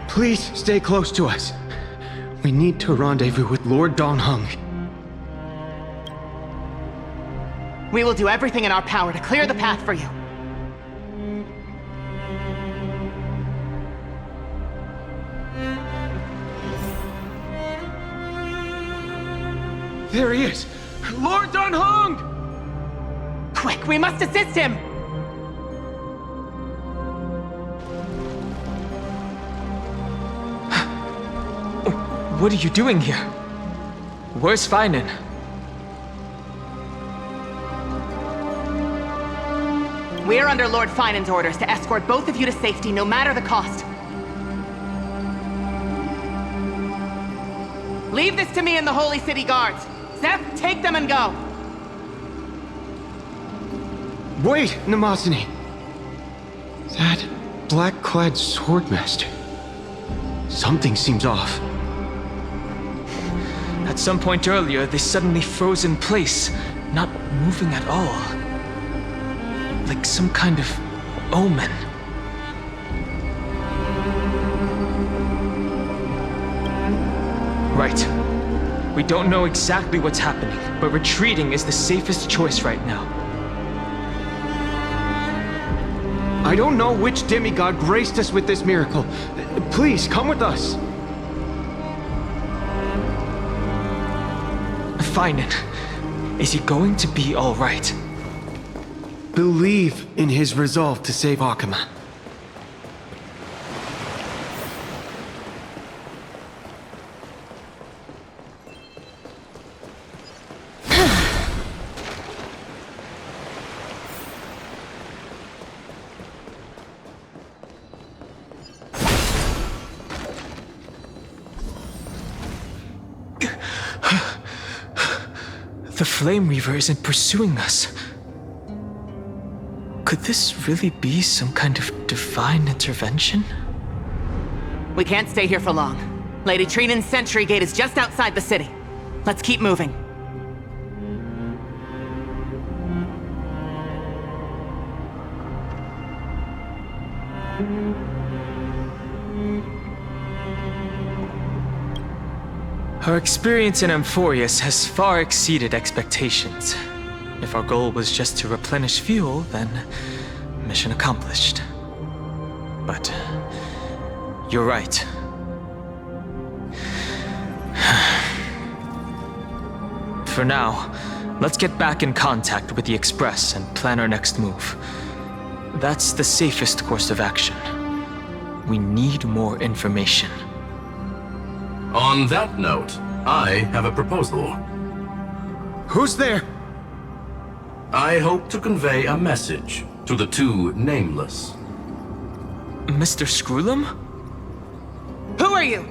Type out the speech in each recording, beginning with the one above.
Please stay close to us. We need to rendezvous with Lord Dongheng. We will do everything in our power to clear the path for you. There he is! Lord Dongheng! Quick, we must assist him! What are you doing here? Where's Feinen? We are under Lord Feinen's orders to escort both of you to safety, no matter the cost. Leave this to me and the Holy City Guards. Zeph, take them and go. Wait, Namazani. That black-clad swordmaster. Something seems off. At some point earlier, they suddenly froze in place, not moving at all. Like some kind of omen. Right. We don't know exactly what's happening, but retreating is the safest choice right now. I don't know which demigod graced us with this miracle. Please, come with us. Feinen, is he going to be all right? Believe in his resolve to save Akama. The Flame Reaver isn't pursuing us. Could this really be some kind of divine intervention? We can't stay here for long. Lady Trinan's sentry gate is just outside the city. Let's keep moving. Our experience in Amphorius has far exceeded expectations. If our goal was just to replenish fuel, then mission accomplished. But you're right. For now, let's get back in contact with the Express and plan our next move. That's the safest course of action. We need more information. On that note, I have a proposal. Who's there? I hope to convey a message to the two nameless. Mr. Screwlum? Who are you?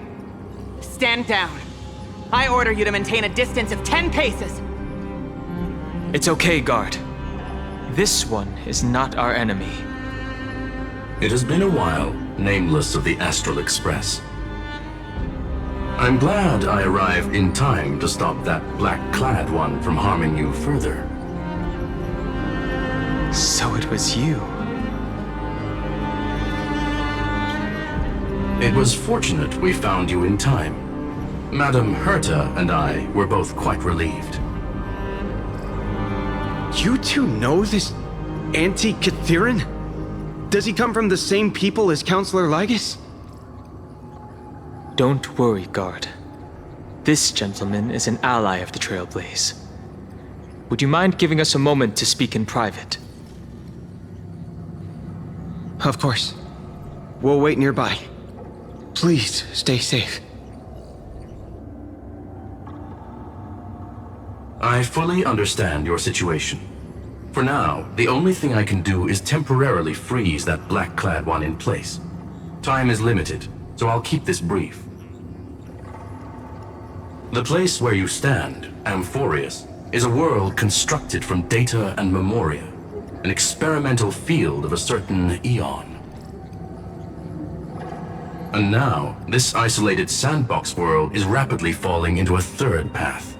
Stand down. I order you to maintain a distance of 10 paces. It's okay, guard. This one is not our enemy. It has been a while, nameless of the Astral Express. I'm glad I arrived in time to stop that black-clad one from harming you further. So it was you. It was fortunate we found you in time. Madame Herta and I were both quite relieved. You two know this anti-Cathiran? Does he come from the same people as Counselor Lygus? Don't worry, guard. This gentleman is an ally of the Trailblaze. Would you mind giving us a moment to speak in private? Of course. We'll wait nearby. Please, stay safe. I fully understand your situation. For now, the only thing I can do is temporarily freeze that black-clad one in place. Time is limited, so I'll keep this brief. The place where you stand, Amphorius, is a world constructed from data and memoria, an experimental field of a certain eon. And now, this isolated sandbox world is rapidly falling into a third path.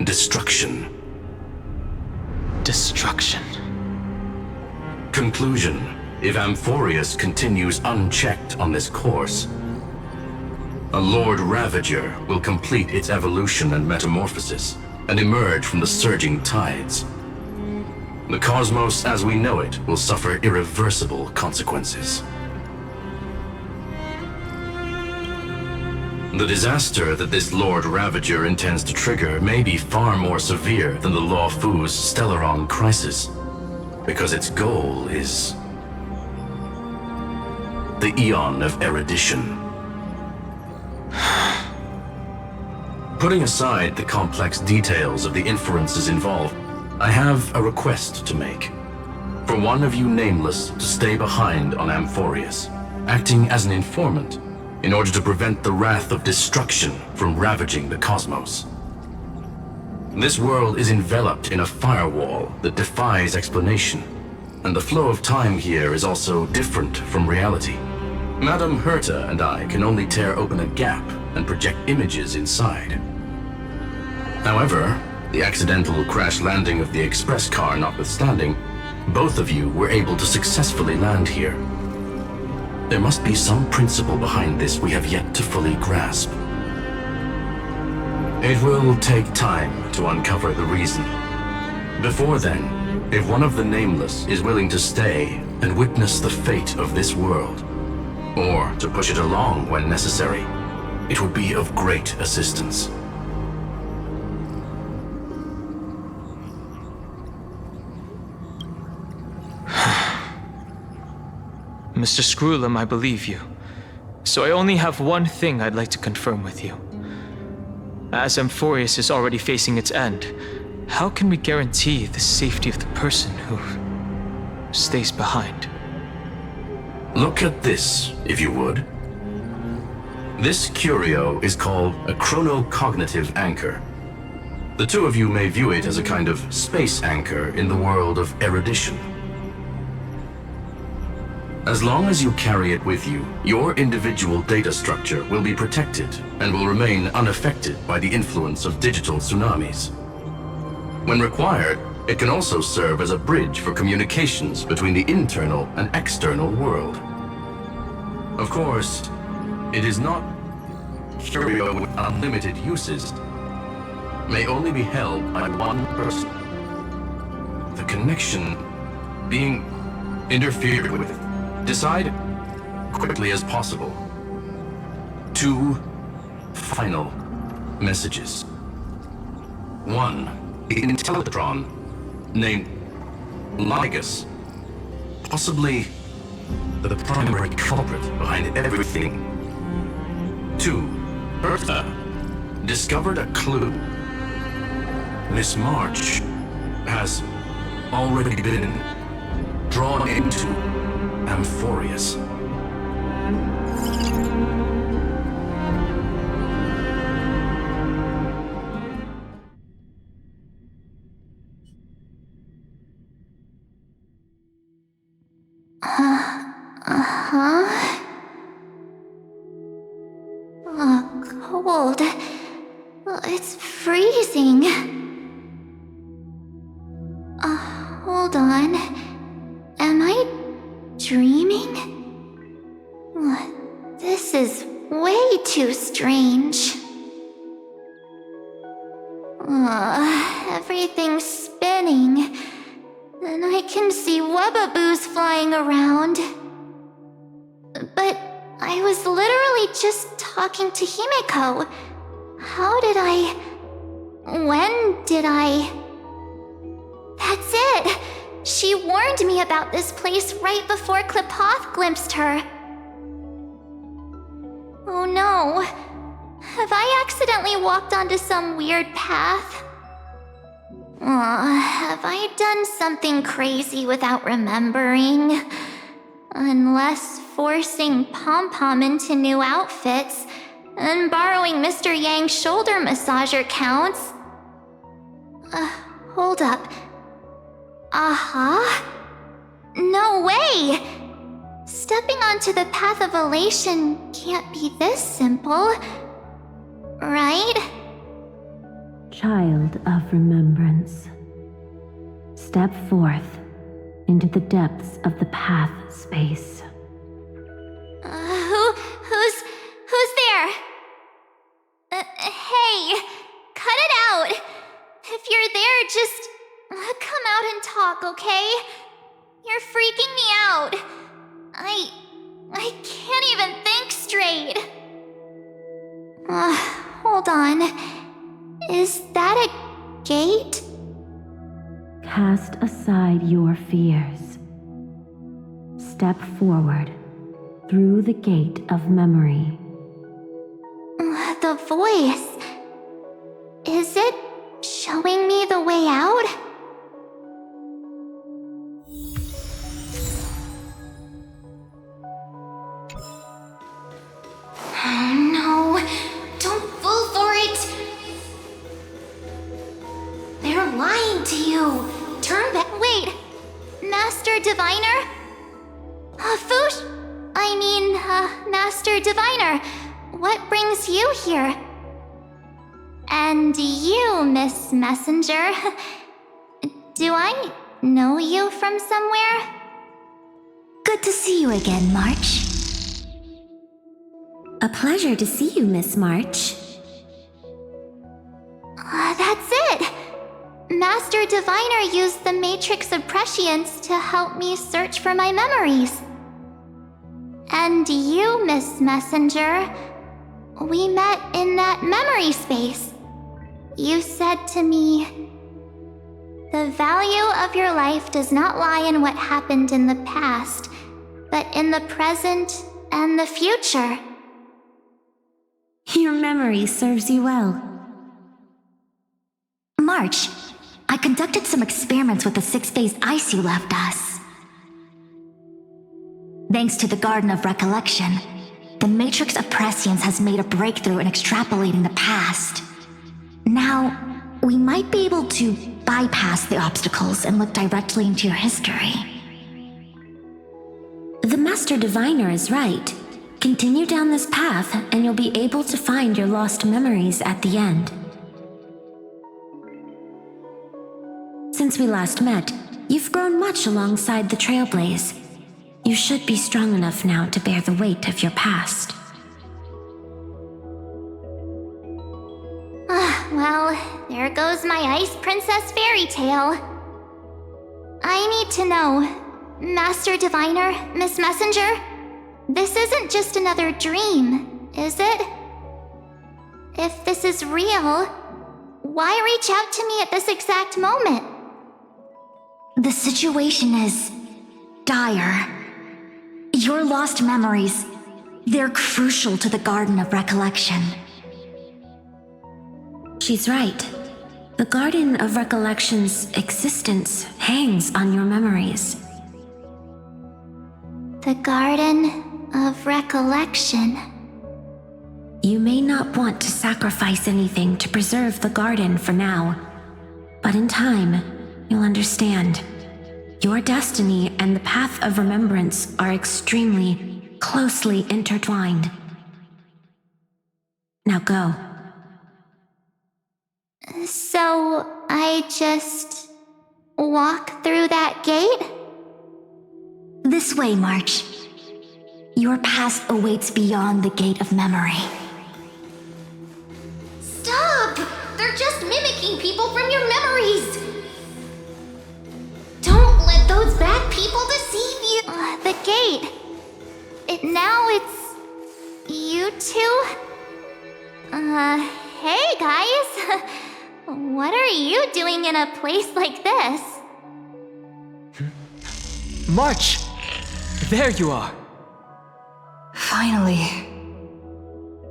Destruction. Destruction. Conclusion. if Amphorius continues unchecked on this course. A Lord Ravager will complete its evolution and metamorphosis, and emerge from the surging tides. The cosmos as we know it will suffer irreversible consequences. The disaster that this Lord Ravager intends to trigger may be far more severe than the Law Fu's Stellaron crisis, because its goal is the Eon of Erudition. Putting aside the complex details of the inferences involved, I have a request to make. For one of you nameless to stay behind on Amphorius, acting as an informant, in order to prevent the wrath of destruction from ravaging the cosmos. This world is enveloped in a firewall that defies explanation, and the flow of time here is also different from reality. Madame Herta and I can only tear open a gap and project images inside. However, the accidental crash landing of the express car notwithstanding, both of you were able to successfully land here. There must be some principle behind this we have yet to fully grasp. It will take time to uncover the reason. Before then, if one of the Nameless is willing to stay and witness the fate of this world, or to push it along when necessary, it would be of great assistance. Mr. Screwlum, I believe you. So I only have one thing I'd like to confirm with you. As Amphorius is already facing its end, how can we guarantee the safety of the person who stays behind? Look at this, if you would. This curio is called a chronocognitive anchor. The two of you may view it as a kind of space anchor in the world of erudition. As long as you carry it with you, your individual data structure will be protected and will remain unaffected by the influence of digital tsunamis. When required, it can also serve as a bridge for communications between the internal and external world. Of course, it is not curio with unlimited uses. May only be held by one person. The connection being interfered with. Decide quickly as possible. 2 final messages. 1, the Intellatron named Ligus, possibly the primary culprit behind everything. 2, Bertha discovered a clue. Miss March has already been drawn into Amphorius. Cold. It's freezing. Hold on. Am I dreaming? This is way too strange. Everything's spinning, and I can see wubbaboos flying around. But I was literally just talking to Himeko. How did I... When did I... That's it! She warned me about this place right before Klipoth glimpsed her. Oh no. Have I accidentally walked onto some weird path? Have I done something crazy without remembering? Unless forcing Pom-Pom into new outfits and borrowing Mr. Yang's shoulder massager counts. Hold up. No way! Stepping onto the path of elation can't be this simple, right? Child of remembrance, step forth into the depths of the path space. Who's there? Hey, cut it out. If you're there, just come out and talk, okay? You're freaking me out. I can't even think straight. Hold on. Is that a gate? Cast aside your fears. Step forward through the gate of memory. The voice. Is it showing me the way out? Oh no, don't fall for it. They're lying to you. Turn back. Wait, Master Diviner? Master Diviner, what brings you here? And you, Miss Messenger, do I know you from somewhere? Good to see you again, March. A pleasure to see you, Miss March. That's it! Master Diviner used the Matrix of Prescience to help me search for my memories. And you, Miss Messenger, we met in that memory space. You said to me, "The value of your life does not lie in what happened in the past, but in the present and the future." Your memory serves you well. March, I conducted some experiments with the 6-phase ice you left us. Thanks to the Garden of Recollection, the Matrix of Prescience has made a breakthrough in extrapolating the past. Now, we might be able to bypass the obstacles and look directly into your history. The Master Diviner is right. Continue down this path, and you'll be able to find your lost memories at the end. Since we last met, you've grown much alongside the Trailblaze. You should be strong enough now to bear the weight of your past. Well, there goes my Ice Princess fairy tale. I need to know, Master Diviner, Miss Messenger, this isn't just another dream, is it? If this is real, why reach out to me at this exact moment? The situation is dire. Your lost memories, they're crucial to the Garden of Recollection. She's right. The Garden of Recollection's existence hangs on your memories. The Garden of Recollection. You may not want to sacrifice anything to preserve the garden for now, but in time, you'll understand. Your destiny and the path of remembrance are extremely, closely intertwined. Now go. So, I just walk through that gate? This way, March. Your past awaits beyond the gate of memory. Stop! They're just mimicking people from your memories! Don't let those bad people deceive you! The gate. Now it's... you two? Hey guys! What are you doing in a place like this? March! There you are! Finally.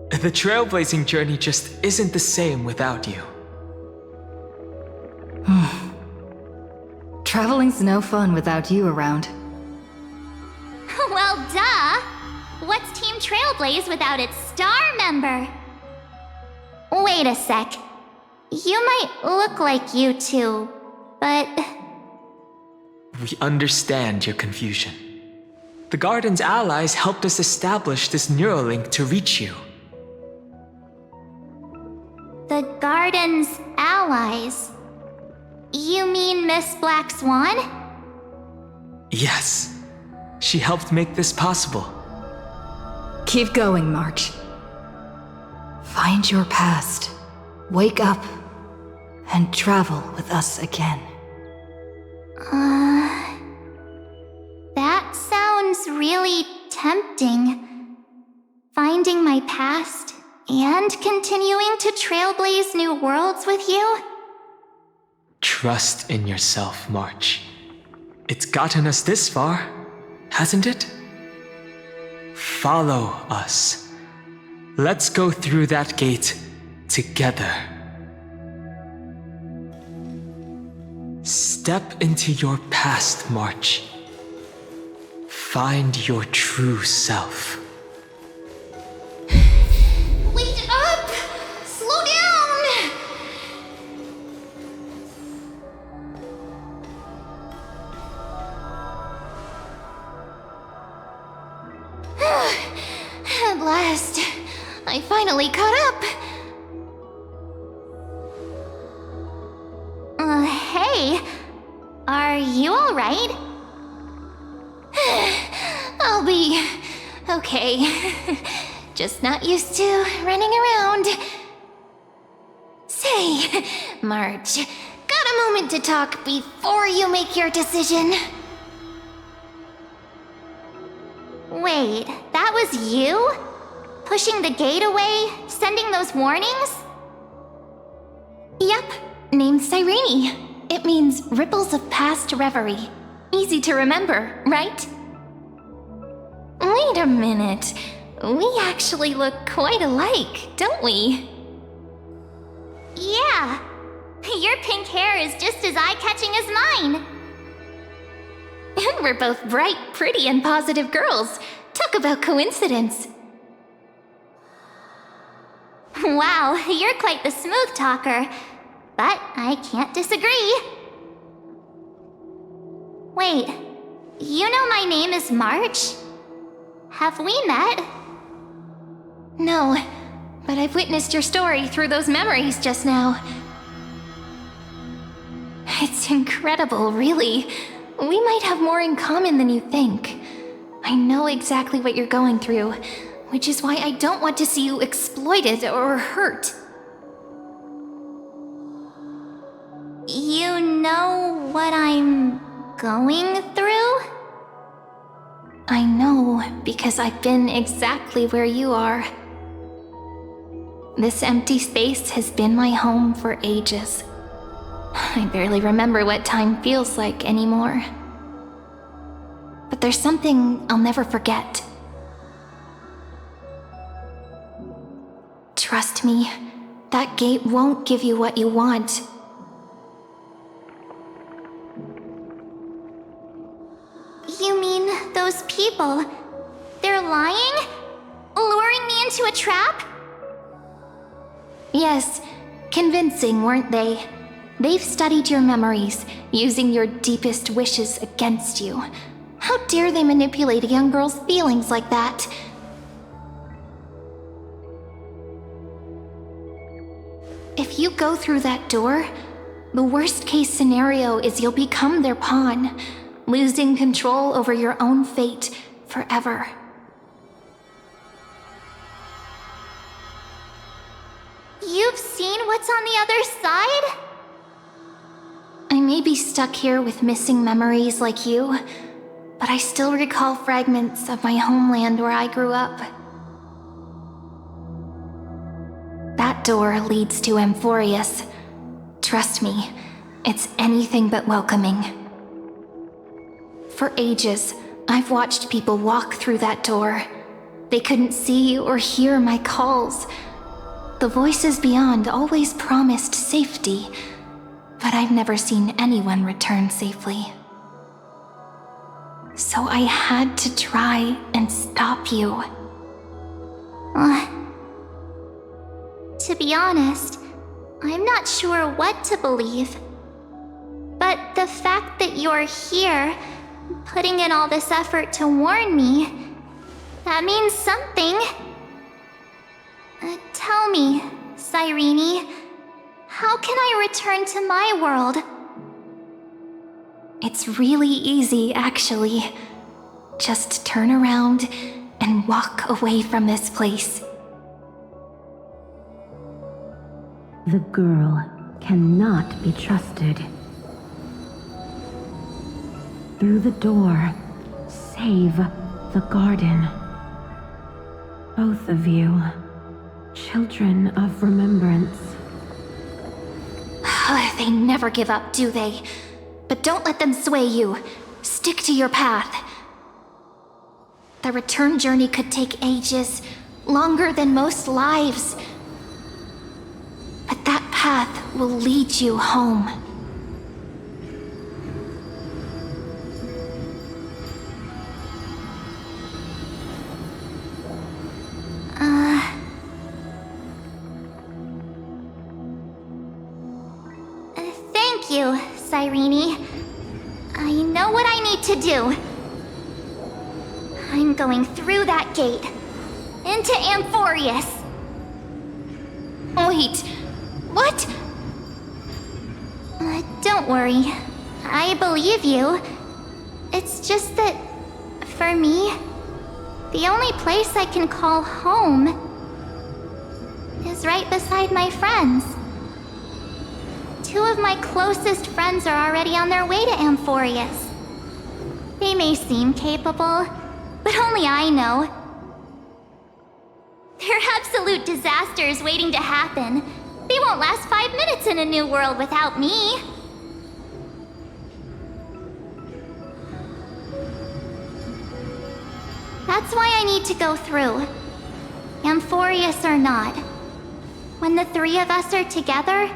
The trailblazing journey just isn't the same without you. Traveling's no fun without you around. Well, duh! What's Team Trailblaze without its star member? Wait a sec. You might look like you two, but... We understand your confusion. The Garden's allies helped us establish this Neuralink to reach you. The Garden's allies? You mean Miss Black Swan? Yes, she helped make this possible. Keep going, March. Find your past, wake up, and travel with us again. That sounds really tempting. Finding my past and continuing to trailblaze new worlds with you? Trust in yourself, March. It's gotten us this far, hasn't it? Follow us. Let's go through that gate together. Step into your past, March. Find your true self. Wait up! Slow down! At last, I finally caught up. Hey, are you alright? I'll be okay. Just not used to running around. Say, March, got a moment to talk before you make your decision? Wait, that was you? Pushing the gate away? Sending those warnings? Yep, named Cyrene. It means ripples of past reverie. Easy to remember, right? Wait a minute. We actually look quite alike, don't we? Yeah. Your pink hair is just as eye-catching as mine. And we're both bright, pretty, and positive girls. Talk about coincidence. Wow, you're quite the smooth talker. But I can't disagree. Wait, you know my name is March? Have we met? No, but I've witnessed your story through those memories just now. It's incredible, really. We might have more in common than you think. I know exactly what you're going through, which is why I don't want to see you exploited or hurt. You know what I'm going through? I know, because I've been exactly where you are. This empty space has been my home for ages. I barely remember what time feels like anymore. But there's something I'll never forget. Trust me, that gate won't give you what you want. You mean those people? They're lying? Luring me into a trap? Yes, convincing, weren't they? They've studied your memories, using your deepest wishes against you. How dare they manipulate a young girl's feelings like that? If you go through that door, the worst case scenario is you'll become their pawn, losing control over your own fate forever. You've seen what's on the other side? I may be stuck here with missing memories like you, but I still recall fragments of my homeland where I grew up. That door leads to Amphorius. Trust me, it's anything but welcoming. For ages, I've watched people walk through that door. They couldn't see or hear my calls. The voices beyond always promised safety, but I've never seen anyone return safely. So I had to try and stop you. To be honest, I'm not sure what to believe. But the fact that you're here, putting in all this effort to warn me, that means something. Tell me, Cyrene, how can I return to my world? It's really easy, actually. Just turn around and walk away from this place. The girl cannot be trusted. Through the door, save the garden. Both of you, children of remembrance. They never give up, do they? But don't let them sway you. Stick to your path. The return journey could take ages, longer than most lives. But that path will lead you home. Thank you, Cyrene. I know what I need to do. I'm going through that gate. Into Amphorius. Wait, what? Don't worry. I believe you. It's just that, for me, the only place I can call home is right beside my friends. 2 of my closest friends are already on their way to Amphorius. They may seem capable, but only I know. They're absolute disasters waiting to happen. They won't last 5 minutes in a new world without me. That's why I need to go through. Amphorius or not. When the 3 of us are together,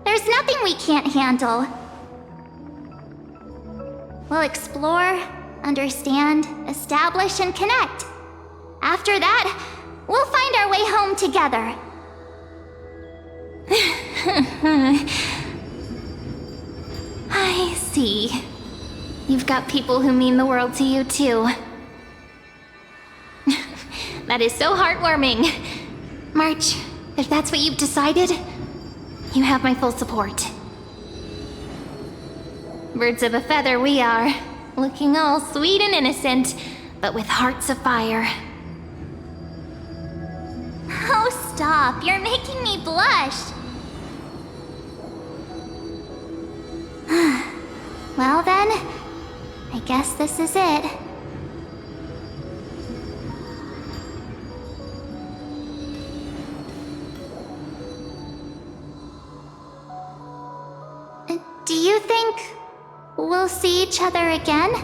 there's nothing we can't handle. We'll explore, understand, establish, and connect. After that, we'll find our way home together. I see. You've got people who mean the world to you, too. That is so heartwarming. March, if that's what you've decided, you have my full support. Birds of a feather we are, looking all sweet and innocent, but with hearts of fire. Oh, stop. You're making me blush. Well then, I guess this is it. Do you think we'll see each other again?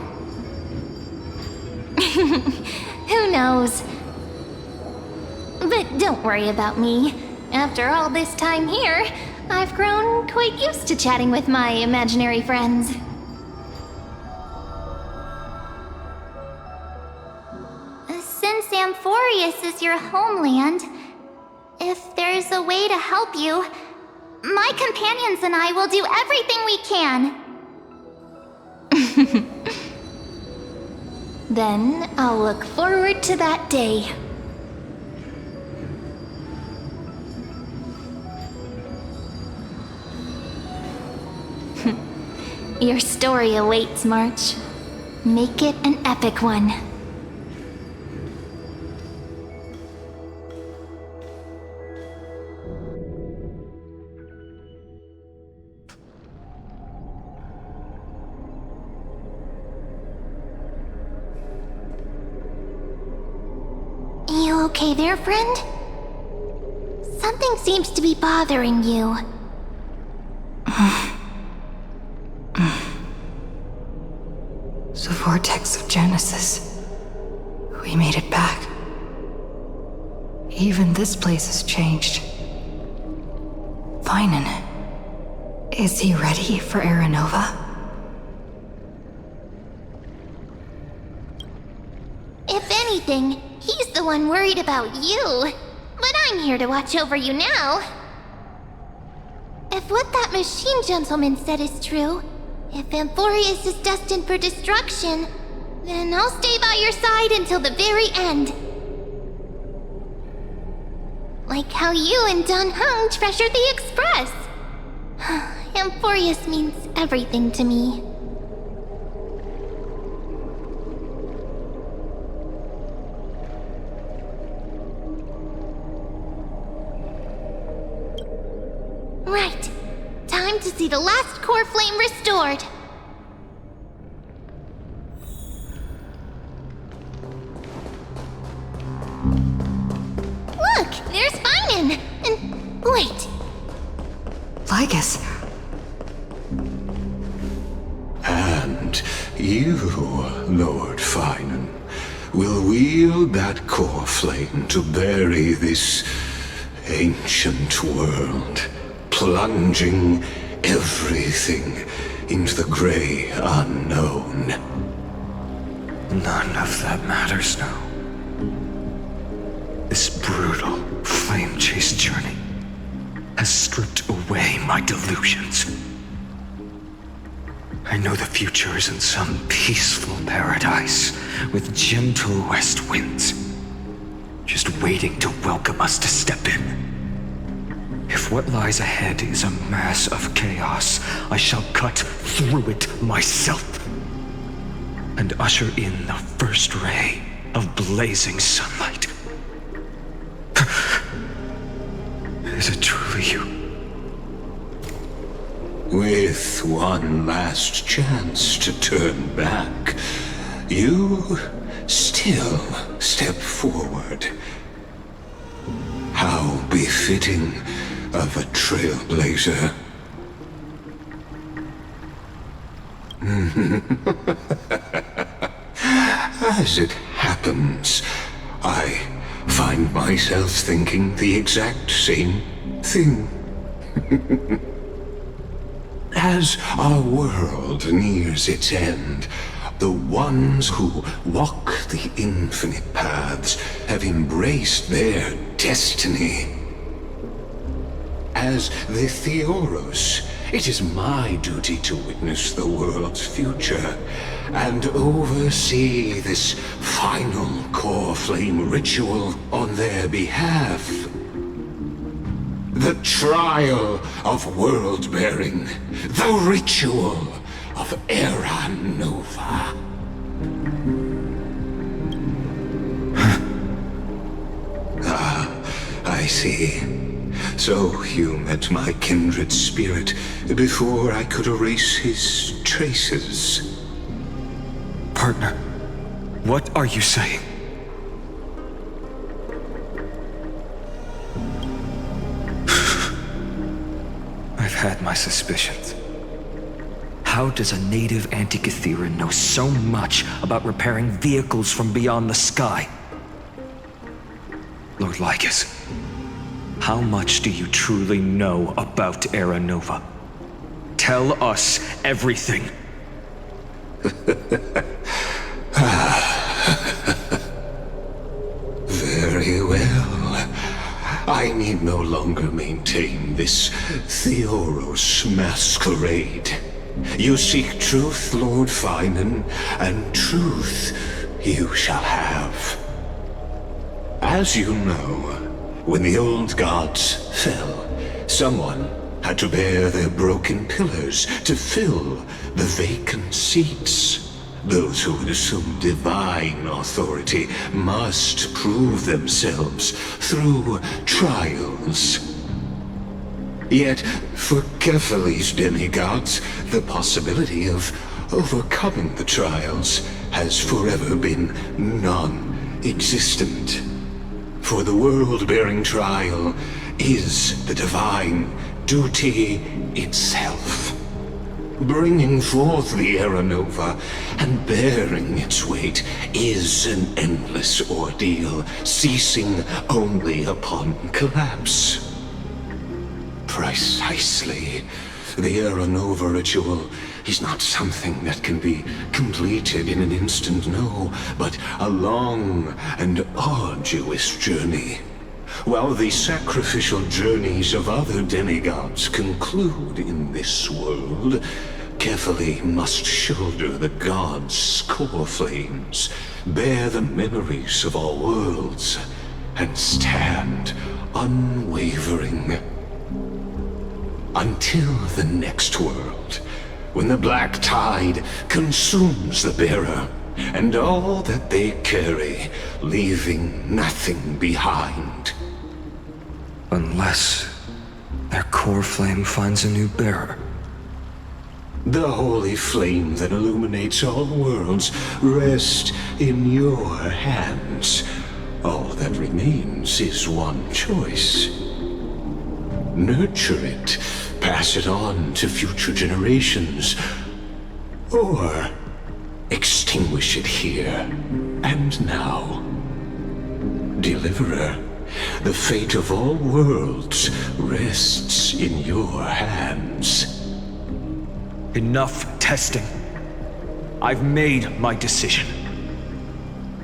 Who knows? But don't worry about me. After all this time here, I've grown quite used to chatting with my imaginary friends. Since Amphorius is your homeland, if there's a way to help you, my companions and I will do everything we can. Then I'll look forward to that day. Your story awaits, March. Make it an epic one. You okay there, friend? Something seems to be bothering you. The vortex of Genesis. We made it back. Even this place has changed. Vinen. Is he ready for Aranova? If anything, he's the one worried about you. But I'm here to watch over you now. If what that machine gentleman said is true, if Amphorius is destined for destruction, then I'll stay by your side until the very end. Like how you and Don Hung treasured the Express. Amphorius means everything to me. see the last core flame restored. Look, there's Finan! And wait. Lygus. And you, Lord Finan, will wield that core flame to bury this ancient world, plunging everything into the gray unknown. None of that matters now. This brutal, flame-chased journey has stripped away my delusions. I know the future is in some peaceful paradise with gentle west winds, just waiting to welcome us to step in. If what lies ahead is a mass of chaos, I shall cut through it myself and usher in the first ray of blazing sunlight. Is it truly you? With one last chance to turn back, you still step forward. How befitting of a trailblazer. As it happens, I find myself thinking the exact same thing. As our world nears its end, the ones who walk the infinite paths have embraced their destiny. As the Theoros, it is my duty to witness the world's future and oversee this final core flame ritual on their behalf. The trial of world-bearing, the ritual of Era Nova. I see. So you met my kindred spirit before I could erase his traces. Partner, what are you saying? I've had my suspicions. How does a native Antikytheran know so much about repairing vehicles from beyond the sky? Lord Lygus, how much do you truly know about Era Nova? Tell us everything. Very well. I need no longer maintain this Theoros masquerade. You seek truth, Lord Finan, and truth you shall have. As you know, when the old gods fell, someone had to bear their broken pillars to fill the vacant seats. Those who would assume divine authority must prove themselves through trials. Yet, for Kefali's demigods, the possibility of overcoming the trials has forever been non-existent. For the world-bearing trial is the divine duty itself. Bringing forth the Era Nova and bearing its weight is an endless ordeal, ceasing only upon collapse. Precisely. The Era Nova ritual is not something that can be completed in an instant, no, but a long and arduous journey. While the sacrificial journeys of other demigods conclude in this world, Kefali must shoulder the gods' core flames, bear the memories of all worlds, and stand unwavering. Until the next world, when the black tide consumes the bearer, and all that they carry, leaving nothing behind. Unless their core flame finds a new bearer. The holy flame that illuminates all worlds rests in your hands. All that remains is one choice. Nurture it, pass it on to future generations, or extinguish it here and now. Deliverer, the fate of all worlds rests in your hands. Enough testing. I've made my decision.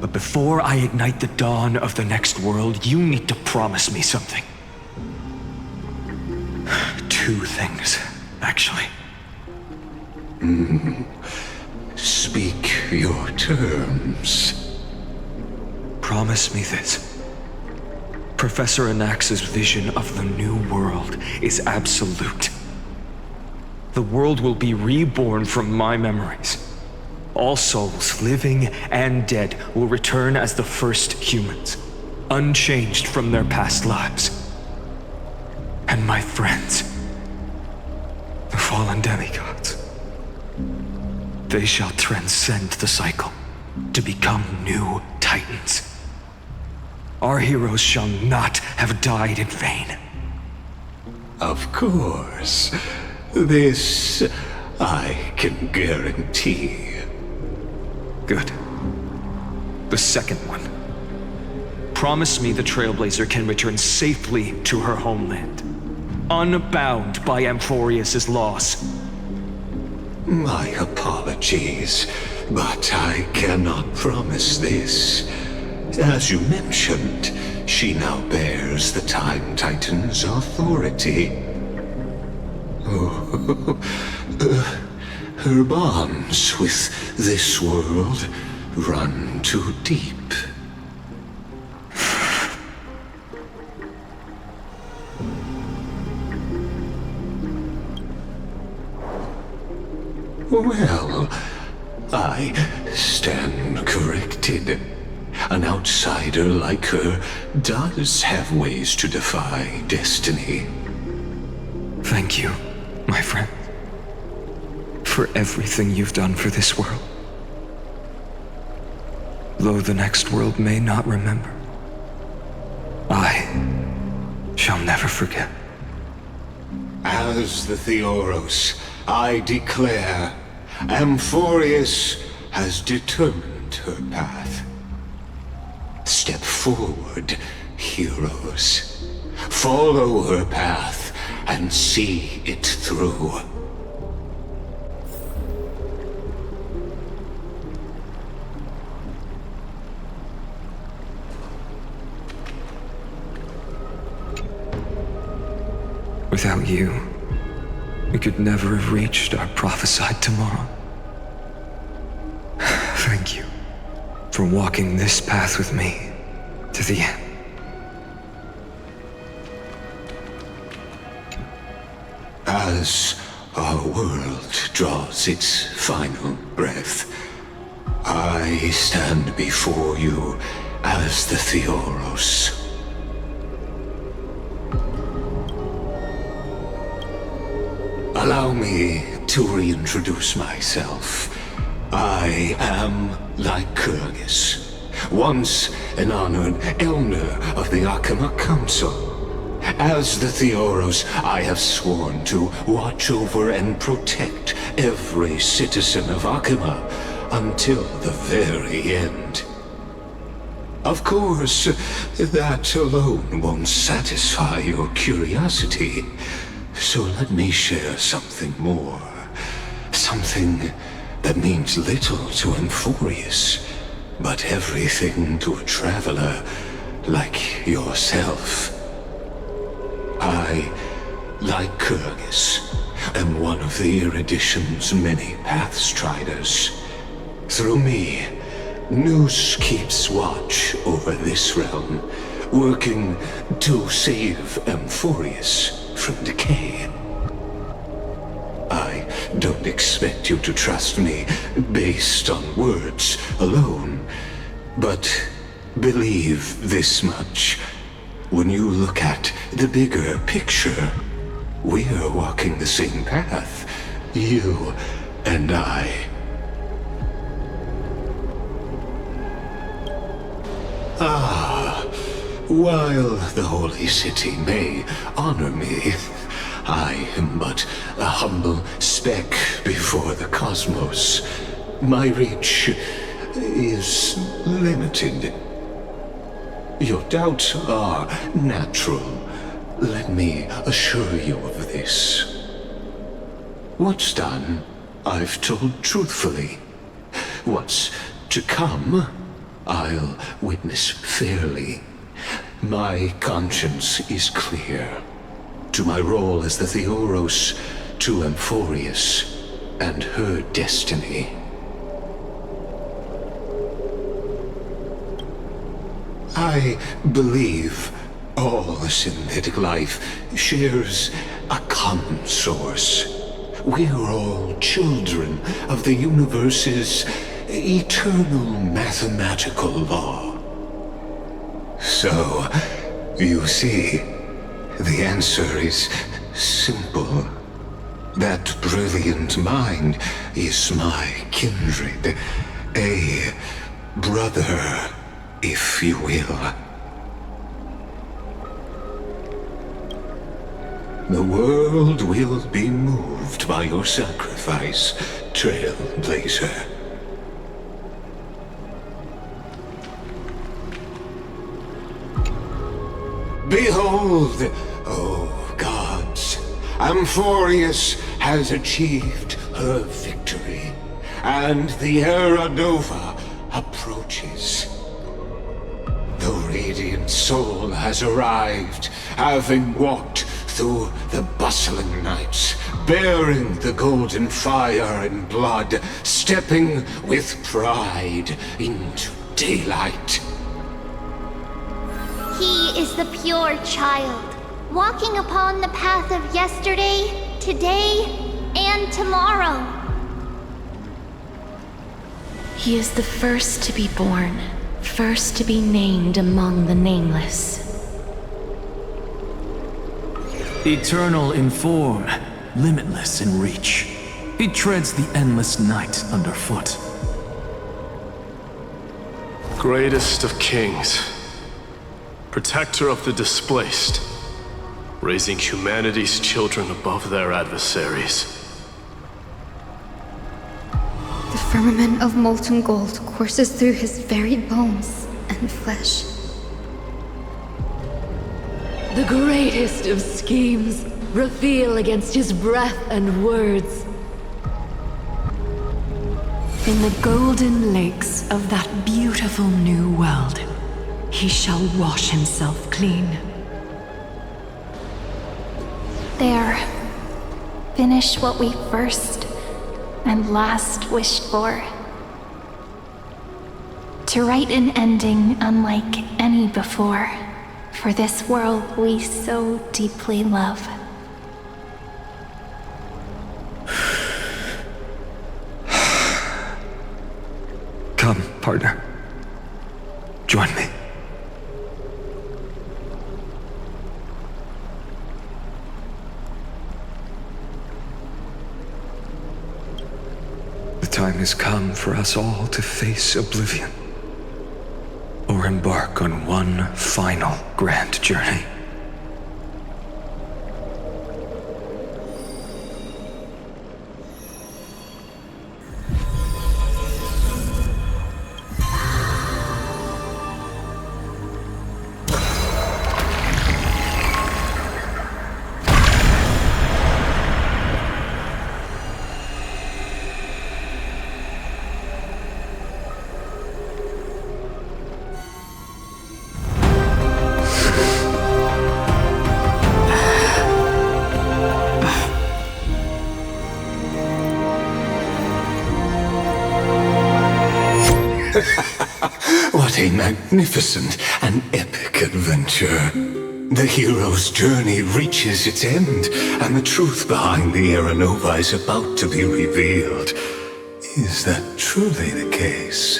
But before I ignite the dawn of the next world, you need to promise me something. 2 things, actually. Speak your terms. Promise me this. Professor Anax's vision of the new world is absolute. The world will be reborn from my memories. All souls, living and dead, will return as the first humans, unchanged from their past lives. And my friends, the fallen demigods, they shall transcend the cycle to become new titans. Our heroes shall not have died in vain. Of course. This I can guarantee. Good. The second one. Promise me the Trailblazer can return safely to her homeland, unbound by Amphorius' loss. My apologies, but I cannot promise this. As you mentioned, she now bears the Time Titan's authority. Her bonds with this world run too deep. Well, I stand corrected. An outsider like her does have ways to defy destiny. Thank you, my friend, for everything you've done for this world. Though the next world may not remember, I shall never forget. As the Theoros, I declare, Amphorius has determined her path. Step forward, heroes. Follow her path and see it through. Without you, we could never have reached our prophesied tomorrow. Thank you for walking this path with me to the end. As our world draws its final breath, I stand before you as the Theoros. Allow me to reintroduce myself. I am Lycurgus, once an honored elder of the Arkham Council. As the Theoros, I have sworn to watch over and protect every citizen of Arkham until the very end. Of course, that alone won't satisfy your curiosity. So let me share something more. Something that means little to Amphorius, but everything to a traveler like yourself. I, Lycurgus, am one of the Erudition's many Pathstriders. Through me, Noose keeps watch over this realm, working to save Amphorius from decay. I don't expect you to trust me based on words alone, but believe this much. When you look at the bigger picture, we're walking the same path. You and I. While the Holy City may honor me, I am but a humble speck before the cosmos. My reach is limited. Your doubts are natural. Let me assure you of this. What's done, I've told truthfully. What's to come, I'll witness fairly. My conscience is clear. To my role as the Theoros, to Amphorius, and her destiny. I believe all synthetic life shares a common source. We're all children of the universe's eternal mathematical law. So, you see, the answer is simple. That brilliant mind is my kindred, a brother, if you will. The world will be moved by your sacrifice, Trailblazer. Behold, oh gods, Amphorius has achieved her victory, and the Era Nova approaches. The radiant soul has arrived, having walked through the bustling nights, bearing the golden fire and blood, stepping with pride into daylight. He is the pure child, walking upon the path of yesterday, today, and tomorrow. He is the first to be born, first to be named among the nameless. Eternal in form, limitless in reach. He treads the endless night underfoot. Greatest of kings, protector of the displaced, raising humanity's children above their adversaries. The firmament of molten gold courses through his very bones and flesh. The greatest of schemes reveal against his breath and words. In the golden lakes of that beautiful new world, he shall wash himself clean. There. Finish what we first and last wished for. To write an ending unlike any before, for this world we so deeply love. Come, partner. Join me. The time has come for us all to face oblivion, or embark on one final grand journey. What a magnificent and epic adventure. The hero's journey reaches its end, and the truth behind the Era Nova is about to be revealed. Is that truly the case?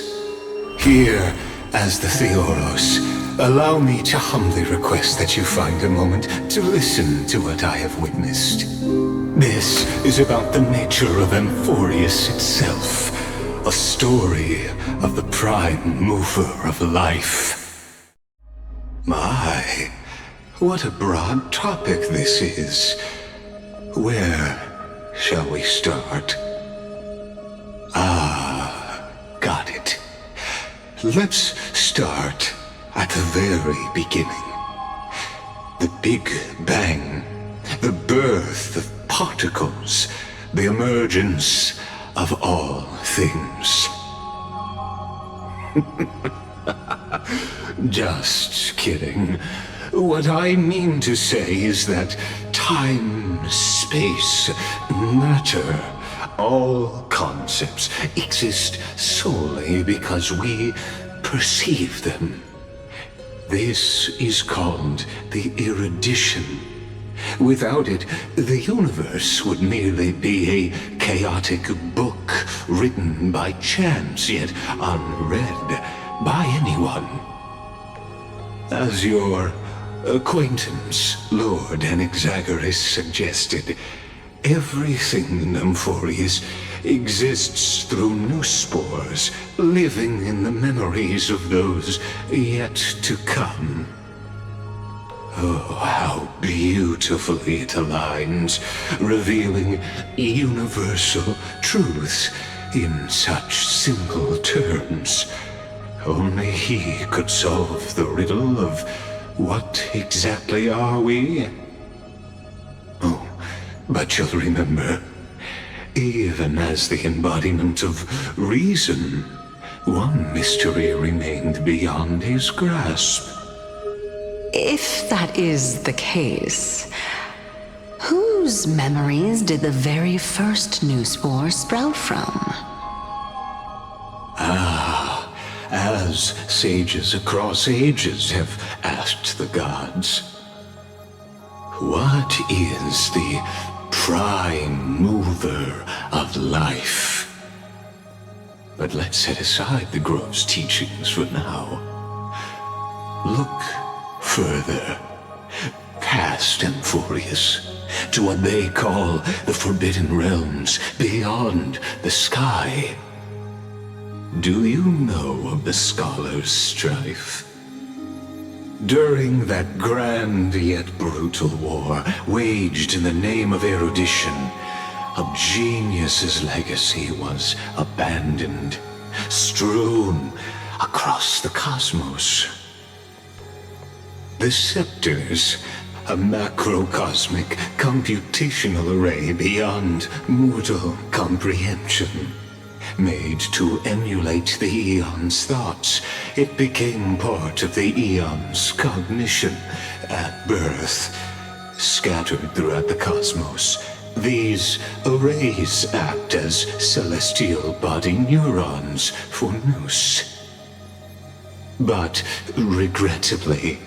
Here, as the Theoros, allow me to humbly request that you find a moment to listen to what I have witnessed. This is about the nature of Amphorius itself, a story of the prime mover of life. My, what a broad topic this is. Where shall we start? Got it. Let's start at the very beginning. The Big Bang, the birth of particles, the emergence of all things. Just kidding. What I mean to say is that time, space, matter, all concepts exist solely because we perceive them. This is called the erudition. Without it, the universe would merely be a chaotic book written by chance, yet unread by anyone. As your acquaintance, Lord Anaxagoras, suggested, everything in Amphorius exists through new spores, living in the memories of those yet to come. Oh, how beautifully it aligns, revealing universal truths in such simple terms. Only he could solve the riddle of what exactly are we? Oh, but you'll remember, even as the embodiment of reason, one mystery remained beyond his grasp. If that is the case, whose memories did the very first new spore sprout from? As sages across ages have asked the gods, what is the prime mover of life? But let's set aside the gross teachings for now. Look further, past Amphorius, to what they call the Forbidden Realms beyond the sky. Do you know of the Scholar's Strife? During that grand yet brutal war, waged in the name of erudition, a genius's legacy was abandoned, strewn across the cosmos. The scepters, a macrocosmic computational array beyond mortal comprehension. Made to emulate the Eon's thoughts, it became part of the Eon's cognition at birth. Scattered throughout the cosmos, these arrays act as celestial body neurons for Nous. But regrettably,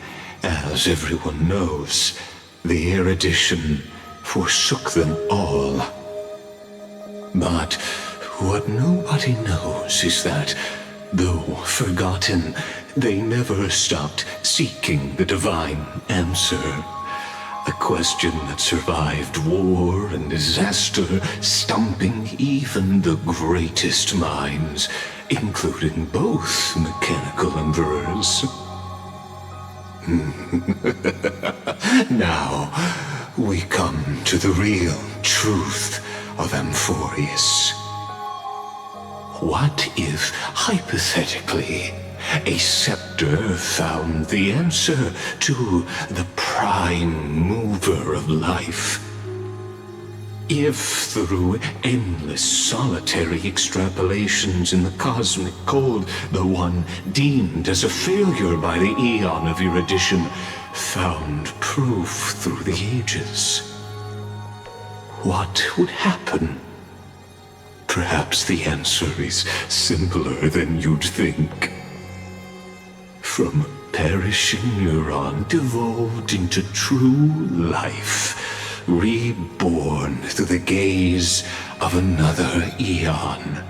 as everyone knows, the erudition forsook them all. But what nobody knows is that, though forgotten, they never stopped seeking the divine answer. A question that survived war and disaster, stumping even the greatest minds, including both mechanical emperors. Now, we come to the real truth of Amphorius. What if, hypothetically, a scepter found the answer to the prime mover of life? If, through endless solitary extrapolations in the cosmic code, the one deemed as a failure by the Eon of erudition found proof through the ages, what would happen? Perhaps the answer is simpler than you'd think. From a perishing neuron devolved into true life, reborn through the gaze of another Eon.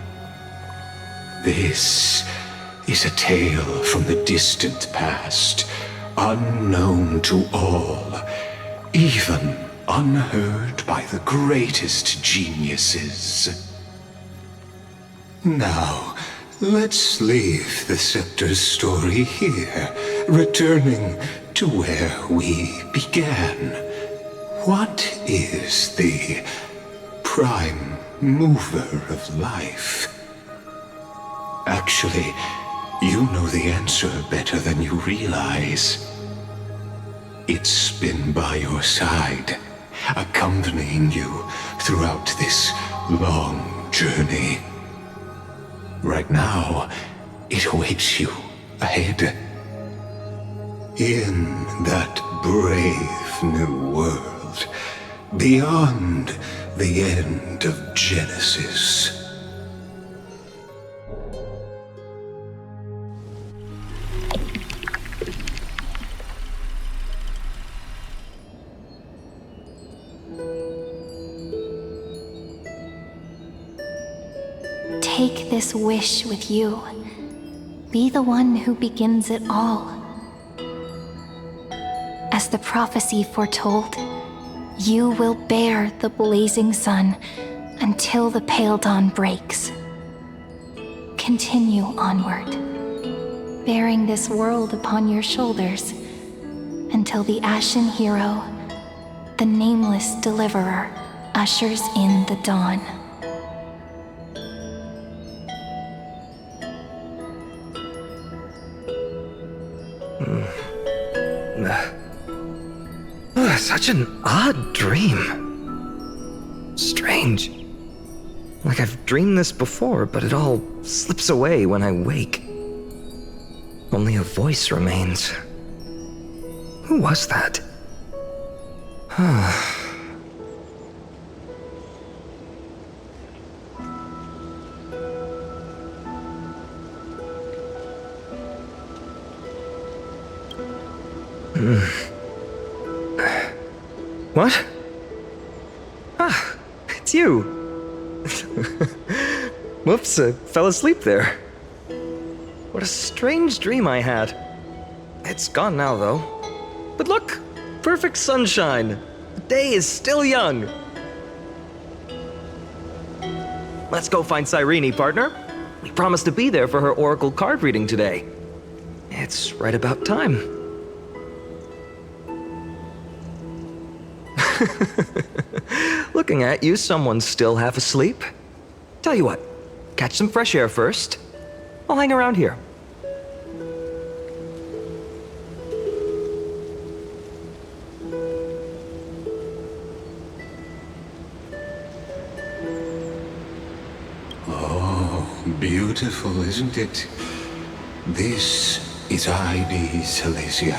This is a tale from the distant past, unknown to all, even unheard by the greatest geniuses. Now, let's leave the Scepter's story here, returning to where we began. What is the prime mover of life? Actually, you know the answer better than you realize. It's been by your side, accompanying you throughout this long journey. Right now, it awaits you ahead. In that brave new world, beyond the end of Genesis. Take this wish with you. Be the one who begins it all. As the prophecy foretold, you will bear the blazing sun until the pale dawn breaks. Continue onward, bearing this world upon your shoulders until the Ashen Hero, the nameless deliverer, ushers in the dawn. Such an odd dream. Strange. Like I've dreamed this before, but it all slips away when I wake. Only a voice remains. Who was that? What? Ah, it's you. Whoops, I fell asleep there. What a strange dream I had. It's gone now, though. But look, perfect sunshine. The day is still young. Let's go find Cyrene, partner. We promised to be there for her oracle card reading today. It's right about time. Looking at you, someone's still half asleep. Tell you what, catch some fresh air first. I'll hang around here. Oh, beautiful, isn't it? This is Ides Helesii,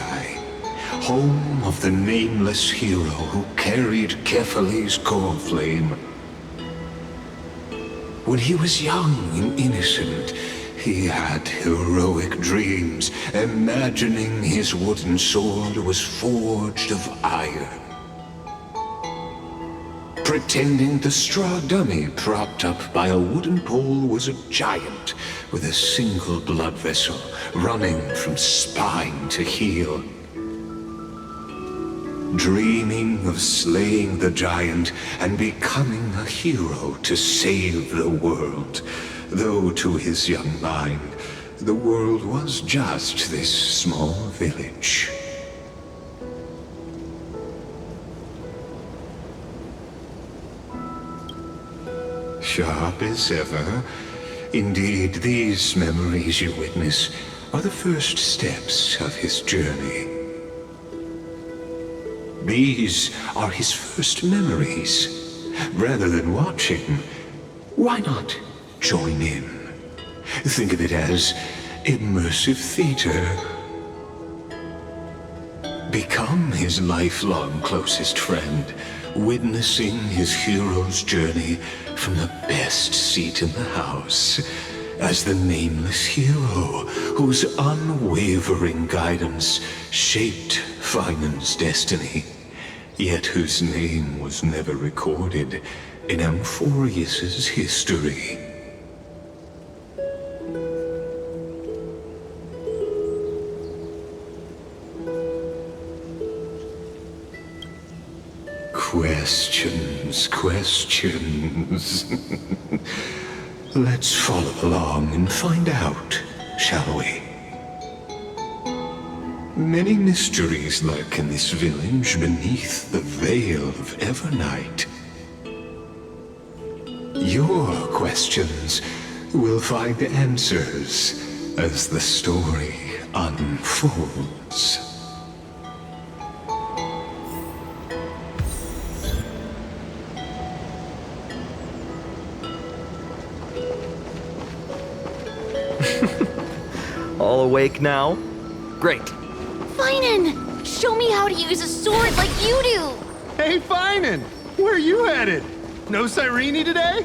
home of the nameless hero who carried Kephales's core flame. When he was young and innocent, he had heroic dreams, imagining his wooden sword was forged of iron. Pretending the straw dummy propped up by a wooden pole was a giant with a single blood vessel running from spine to heel. Dreaming of slaying the giant and becoming a hero to save the world, though to his young mind, the world was just this small village. Sharp as ever. Indeed, these memories you witness are the first steps of his journey. These are his first memories. Rather than watching, why not join in? Think of it as immersive theater. Become his lifelong closest friend, witnessing his hero's journey from the best seat in the house, as the nameless hero whose unwavering guidance shaped Finan's destiny, yet whose name was never recorded in Amphorius's history. Questions. Let's follow along and find out, shall we? Many mysteries lurk in this village beneath the veil of Evernight. Your questions will find answers as the story unfolds. All awake now? Great. Finan! Show me how to use a sword like you do! Hey, Finan! Where are you headed? No Cyrene today?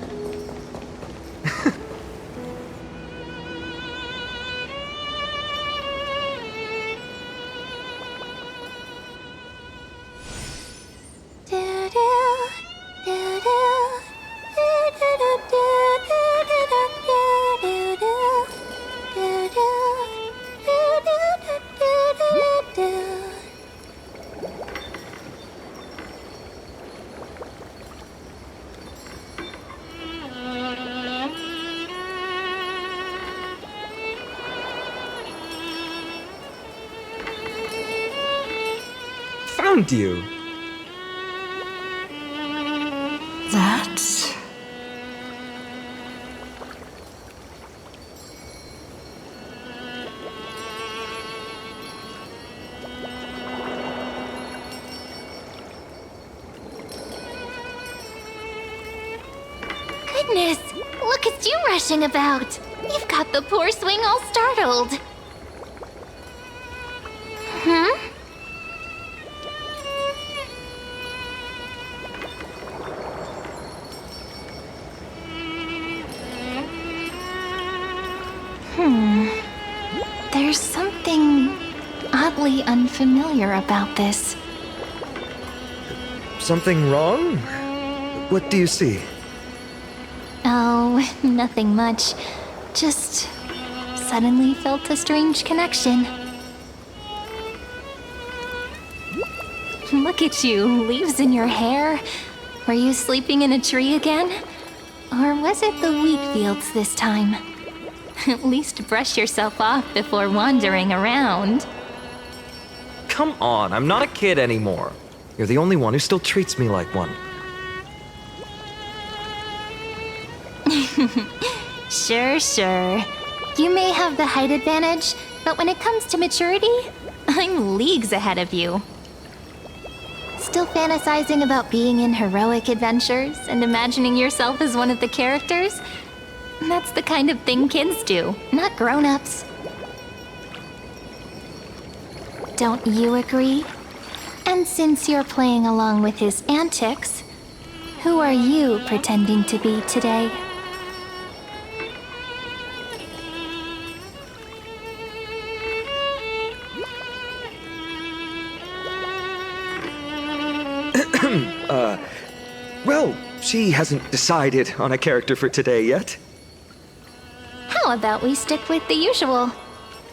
Found you. That... Goodness, look at you rushing about. You've got the poor swing all startled. Hmm? There's something oddly unfamiliar about this. Something wrong? What do you see? Oh, nothing much. Just suddenly felt a strange connection. Look at you, leaves in your hair. Were you sleeping in a tree again? Or was it the wheat fields this time? At least brush yourself off before wandering around. Come on, I'm not a kid anymore. You're the only one who still treats me like one. Sure. You may have the height advantage, but when it comes to maturity, I'm leagues ahead of you. Still fantasizing about being in heroic adventures and imagining yourself as one of the characters? That's the kind of thing kids do, not grown-ups. Don't you agree? And since you're playing along with his antics, who are you pretending to be today? Well, she hasn't decided on a character for today yet. How about we stick with the usual?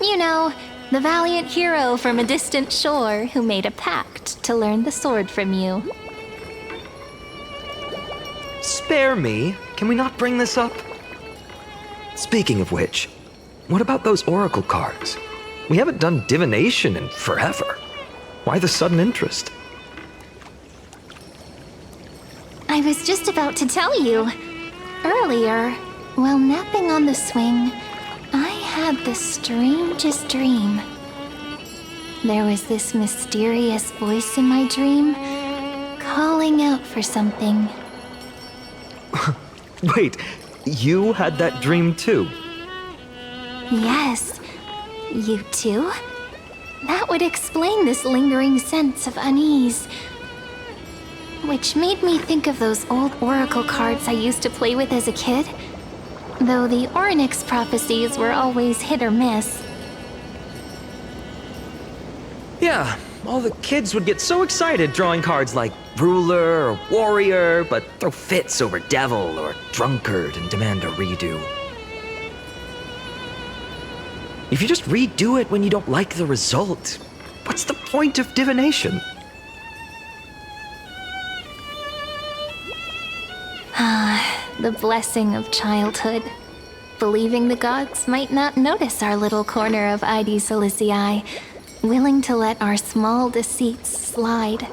You know, the valiant hero from a distant shore who made a pact to learn the sword from you. Spare me. Can we not bring this up? Speaking of which, what about those oracle cards? We haven't done divination in forever. Why the sudden interest? I was just about to tell you. Earlier, while napping on the swing, I had the strangest dream. There was this mysterious voice in my dream, calling out for something. Wait, you had that dream too? Yes, you too? That would explain this lingering sense of unease. Which made me think of those old oracle cards I used to play with as a kid. Though the Ornyx prophecies were always hit or miss. Yeah, all the kids would get so excited drawing cards like ruler or warrior, but throw fits over devil or drunkard and demand a redo. If you just redo it when you don't like the result, what's the point of divination? the blessing of childhood. Believing the gods might not notice our little corner of ID Silicii, willing to let our small deceits slide.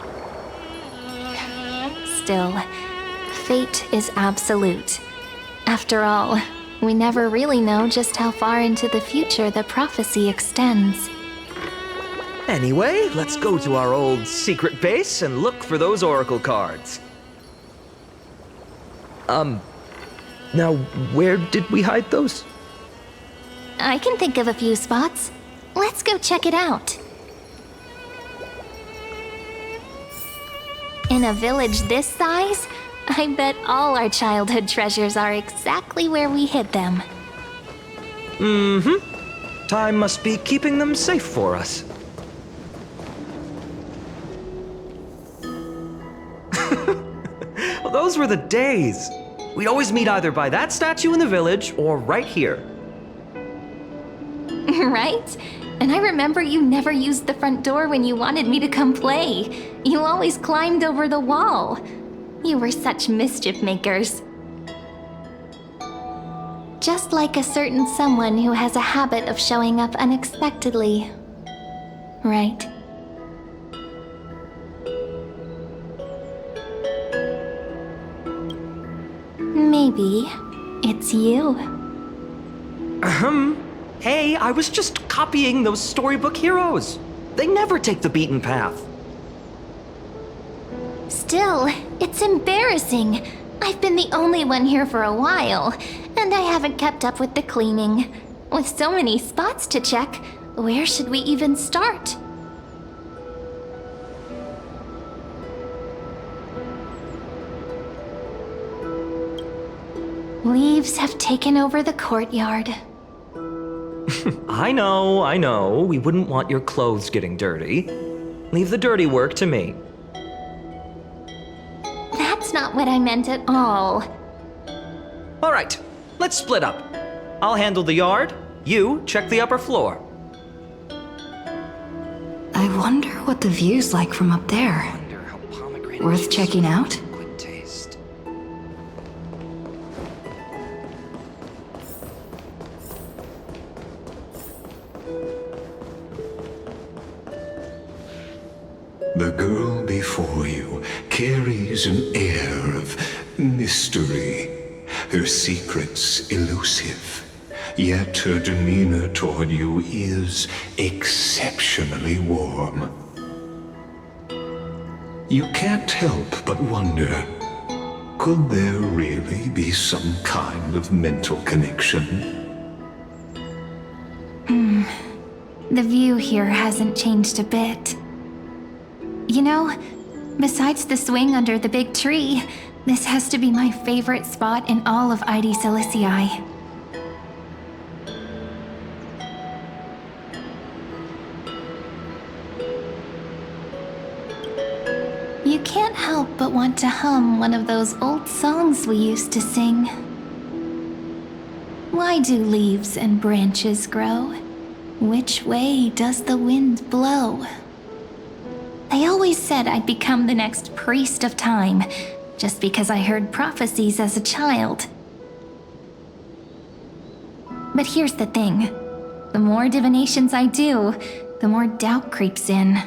Still, fate is absolute. After all, we never really know just how far into the future the prophecy extends. Anyway, let's go to our old secret base and look for those oracle cards. Now, where did we hide those? I can think of a few spots. Let's go check it out. In a village this size, I bet all our childhood treasures are exactly where we hid them. Mm-hmm. Time must be keeping them safe for us. Well, those were the days. We'd always meet either by that statue in the village or right here. Right? And I remember you never used the front door when you wanted me to come play. You always climbed over the wall. You were such mischief makers. Just like a certain someone who has a habit of showing up unexpectedly. Right? Maybe it's you. Hey, I was just copying those storybook heroes. They never take the beaten path. Still, it's embarrassing. I've been the only one here for a while, and I haven't kept up with the cleaning. With so many spots to check, where should we even start? Leaves have taken over the courtyard. I know. We wouldn't want your clothes getting dirty. Leave the dirty work to me. That's not what I meant at all. All right, let's split up. I'll handle the yard. You check the upper floor. I wonder what the view's like from up there. Worth checking out? The girl before you carries an air of mystery, her secrets elusive, yet her demeanor toward you is exceptionally warm. You can't help but wonder, could there really be some kind of mental connection? The view here hasn't changed a bit. You know, besides the swing under the big tree, this has to be my favorite spot in all of ID Silicii. You can't help but want to hum one of those old songs we used to sing. Why do leaves and branches grow? Which way does the wind blow? They always said I'd become the next priest of time, just because I heard prophecies as a child. But here's the thing. The more divinations I do, the more doubt creeps in.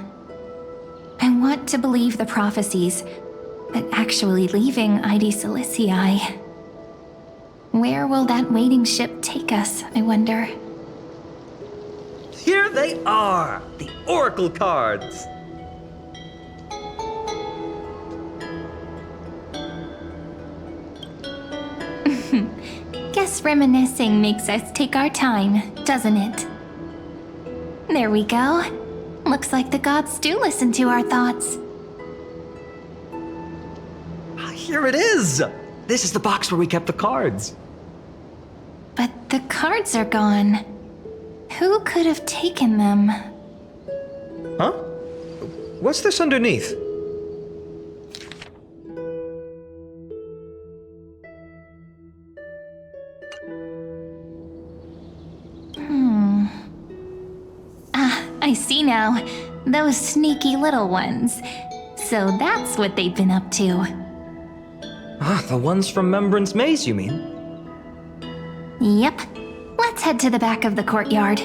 I want to believe the prophecies, but actually leaving ID Silicii. Where will that waiting ship take us, I wonder? Here they are, the oracle cards. Guess reminiscing makes us take our time, doesn't it? There we go. Looks like the gods do listen to our thoughts. Here it is! This is the box where we kept the cards. But the cards are gone. Who could have taken them? Huh? What's this underneath? I see now. Those sneaky little ones. So that's what they've been up to. Ah, the ones from Remembrance Maze, you mean? Yep. Let's head to the back of the courtyard.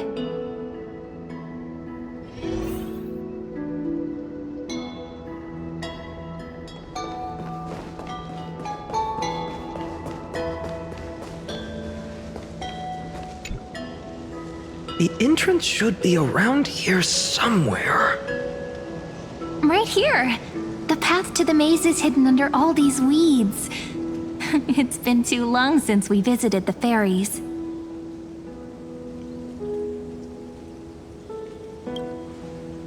The entrance should be around here somewhere. Right here. The path to the maze is hidden under all these weeds. It's been too long since we visited the fairies.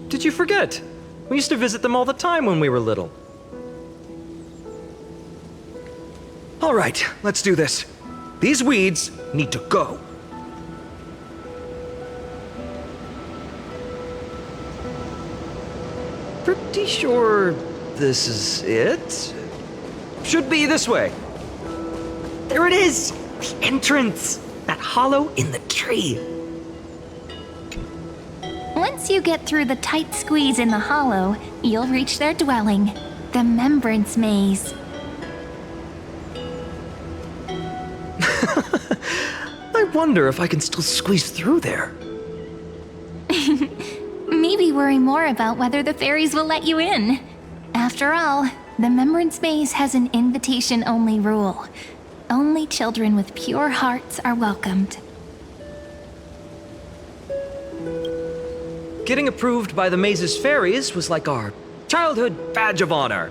Did you forget? We used to visit them all the time when we were little. All right, let's do this. These weeds need to go. Pretty sure this is it? Should be this way. There it is! The entrance! That hollow in the tree. Once you get through the tight squeeze in the hollow, you'll reach their dwelling, the Remembrance Maze. I wonder if I can still squeeze through there. Maybe worry more about whether the fairies will let you in. After all, the Remembrance Maze has an invitation-only rule. Only children with pure hearts are welcomed. Getting approved by the maze's fairies was like our childhood badge of honor.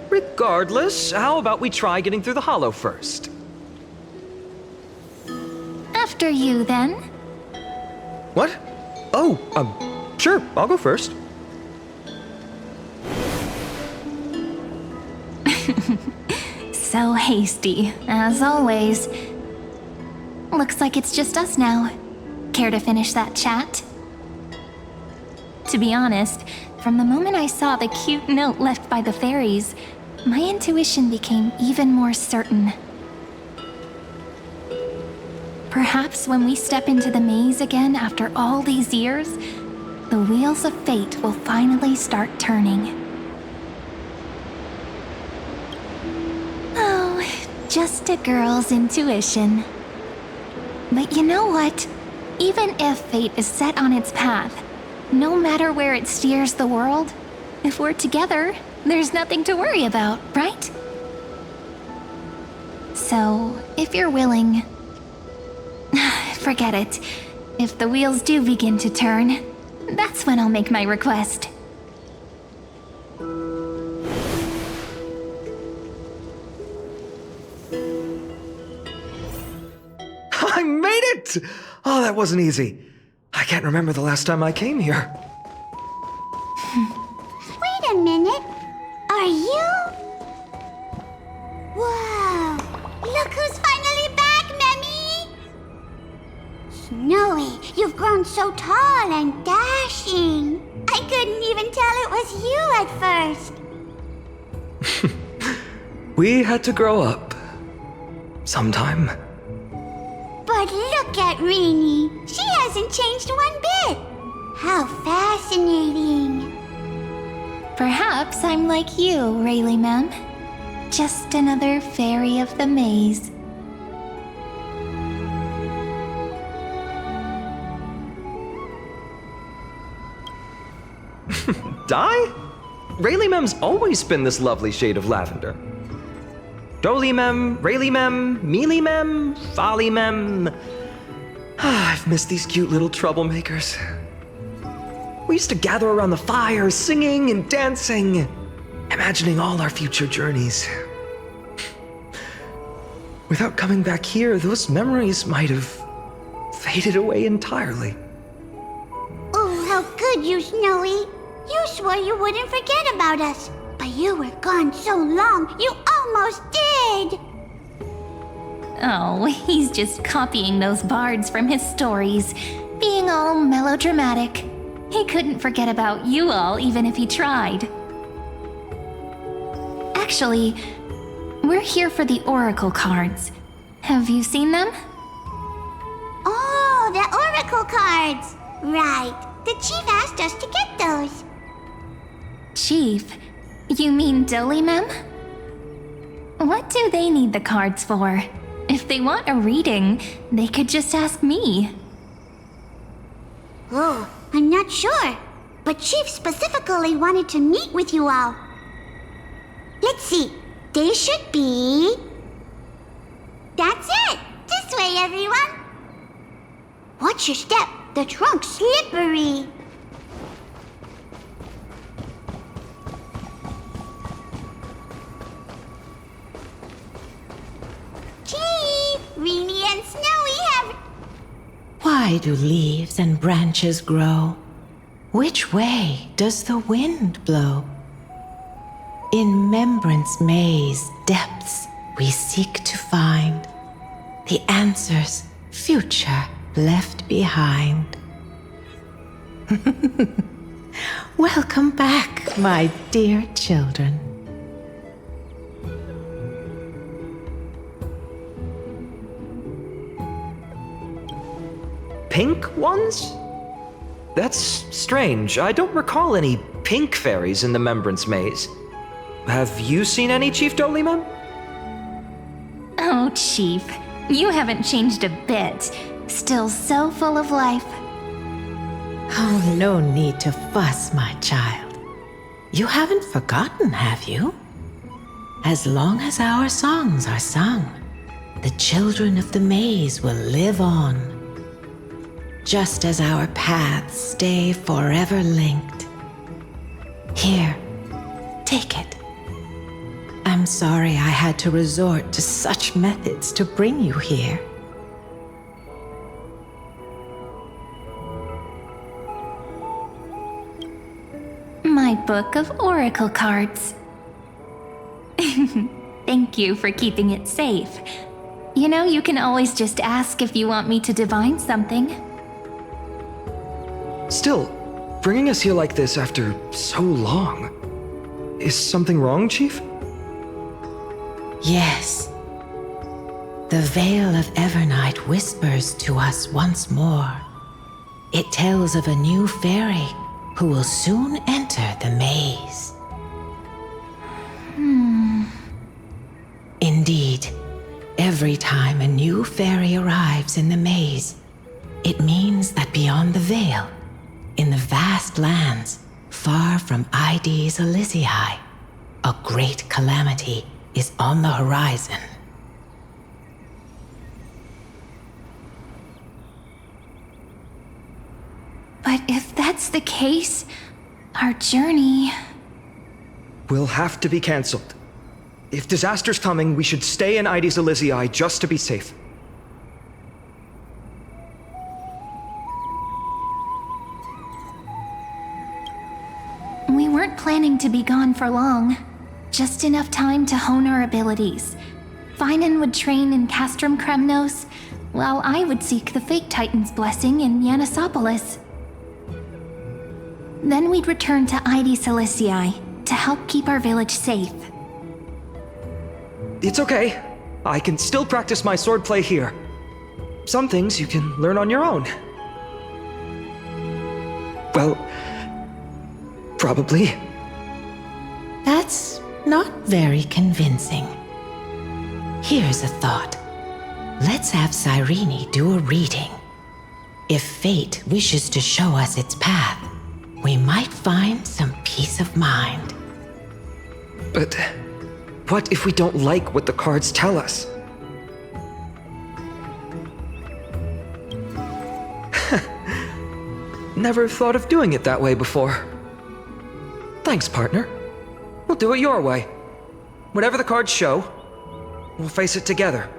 Regardless, how about we try getting through the hollow first? After you, then. What? Oh, sure, I'll go first. So hasty, as always. Looks like it's just us now. Care to finish that chat? To be honest, from the moment I saw the cute note left by the fairies, my intuition became even more certain. Perhaps when we step into the maze again after all these years, the wheels of fate will finally start turning. Oh, just a girl's intuition. But you know what? Even if fate is set on its path, no matter where it steers the world, if we're together, there's nothing to worry about, right? So, if you're willing, forget it. If the wheels do begin to turn, that's when I'll make my request. I made it! Oh, that wasn't easy. I can't remember the last time I came here. Wait a minute. Are you? Whoa! Look who's finally back, Memmy! Snowy, you've grown so tall and dashing. I couldn't even tell it was you at first. We had to grow up. Sometime. But look at Rini. She hasn't changed one bit. How fascinating. Perhaps I'm like you, Rayleigh Mem. Just another fairy of the maze. Dye? Rayleigh Mem's always been this lovely shade of lavender. Doly Mem, Rayleigh Mem, Mealy Mem, Folly Mem. I've missed these cute little troublemakers. We used to gather around the fire, singing and dancing, imagining all our future journeys. Without coming back here, those memories might have faded away entirely. Oh, how could you, Snowy? You swore you wouldn't forget about us. But you were gone so long, you almost did! Oh, he's just copying those bards from his stories, being all melodramatic. He couldn't forget about you all even if he tried. Actually, we're here for the Oracle cards. Have you seen them? Oh, the Oracle cards! Right. The chief asked us to get those. Chief? You mean Dolly-mem? What do they need the cards for? If they want a reading, they could just ask me. Oh, I'm not sure. But Chief specifically wanted to meet with you all. Let's see. They should be... That's it! This way, everyone! Watch your step. The trunk's slippery. Chief! Reenie and Snowy have... Why do leaves and branches grow? Which way does the wind blow? In Remembrance Maze depths we seek to find the answers future left behind. Welcome back, my dear children. Pink ones? That's strange. I don't recall any pink fairies in the Remembrance Maze. Have you seen any, Chief Dolly-mem? Oh, Chief, you haven't changed a bit. Still so full of life. Oh, no need to fuss, my child. You haven't forgotten, have you? As long as our songs are sung, the children of the maze will live on. Just as our paths stay forever linked. Here, take it. I'm sorry I had to resort to such methods to bring you here. My book of oracle cards. Thank you for keeping it safe. You know, you can always just ask if you want me to divine something. Still, bringing us here like this after so long. Is something wrong, Chief? Yes. The Veil of Evernight whispers to us once more. It tells of a new fairy who will soon enter the maze. Indeed, every time a new fairy arrives in the maze, it means that beyond the veil, in the vast lands far from Ides Elysiae, a great calamity is on the horizon. But if that's the case, our journey... Will have to be cancelled. If disaster's coming, we should stay in Ides Elysiae just to be safe. We weren't planning to be gone for long. Just enough time to hone our abilities. Finan would train in Castrum Kremnos, while I would seek the Fake Titan's blessing in Yanisopolis. Then we'd return to Ides Elysiae to help keep our village safe. It's okay. I can still practice my swordplay here. Some things you can learn on your own. Well, probably. That's not very convincing. Here's a thought. Let's have Cyrene do a reading. If fate wishes to show us its path, we might find some peace of mind. But what if we don't like what the cards tell us? Never thought of doing it that way before. Thanks, partner. We'll do it your way. Whatever the cards show, we'll face it together.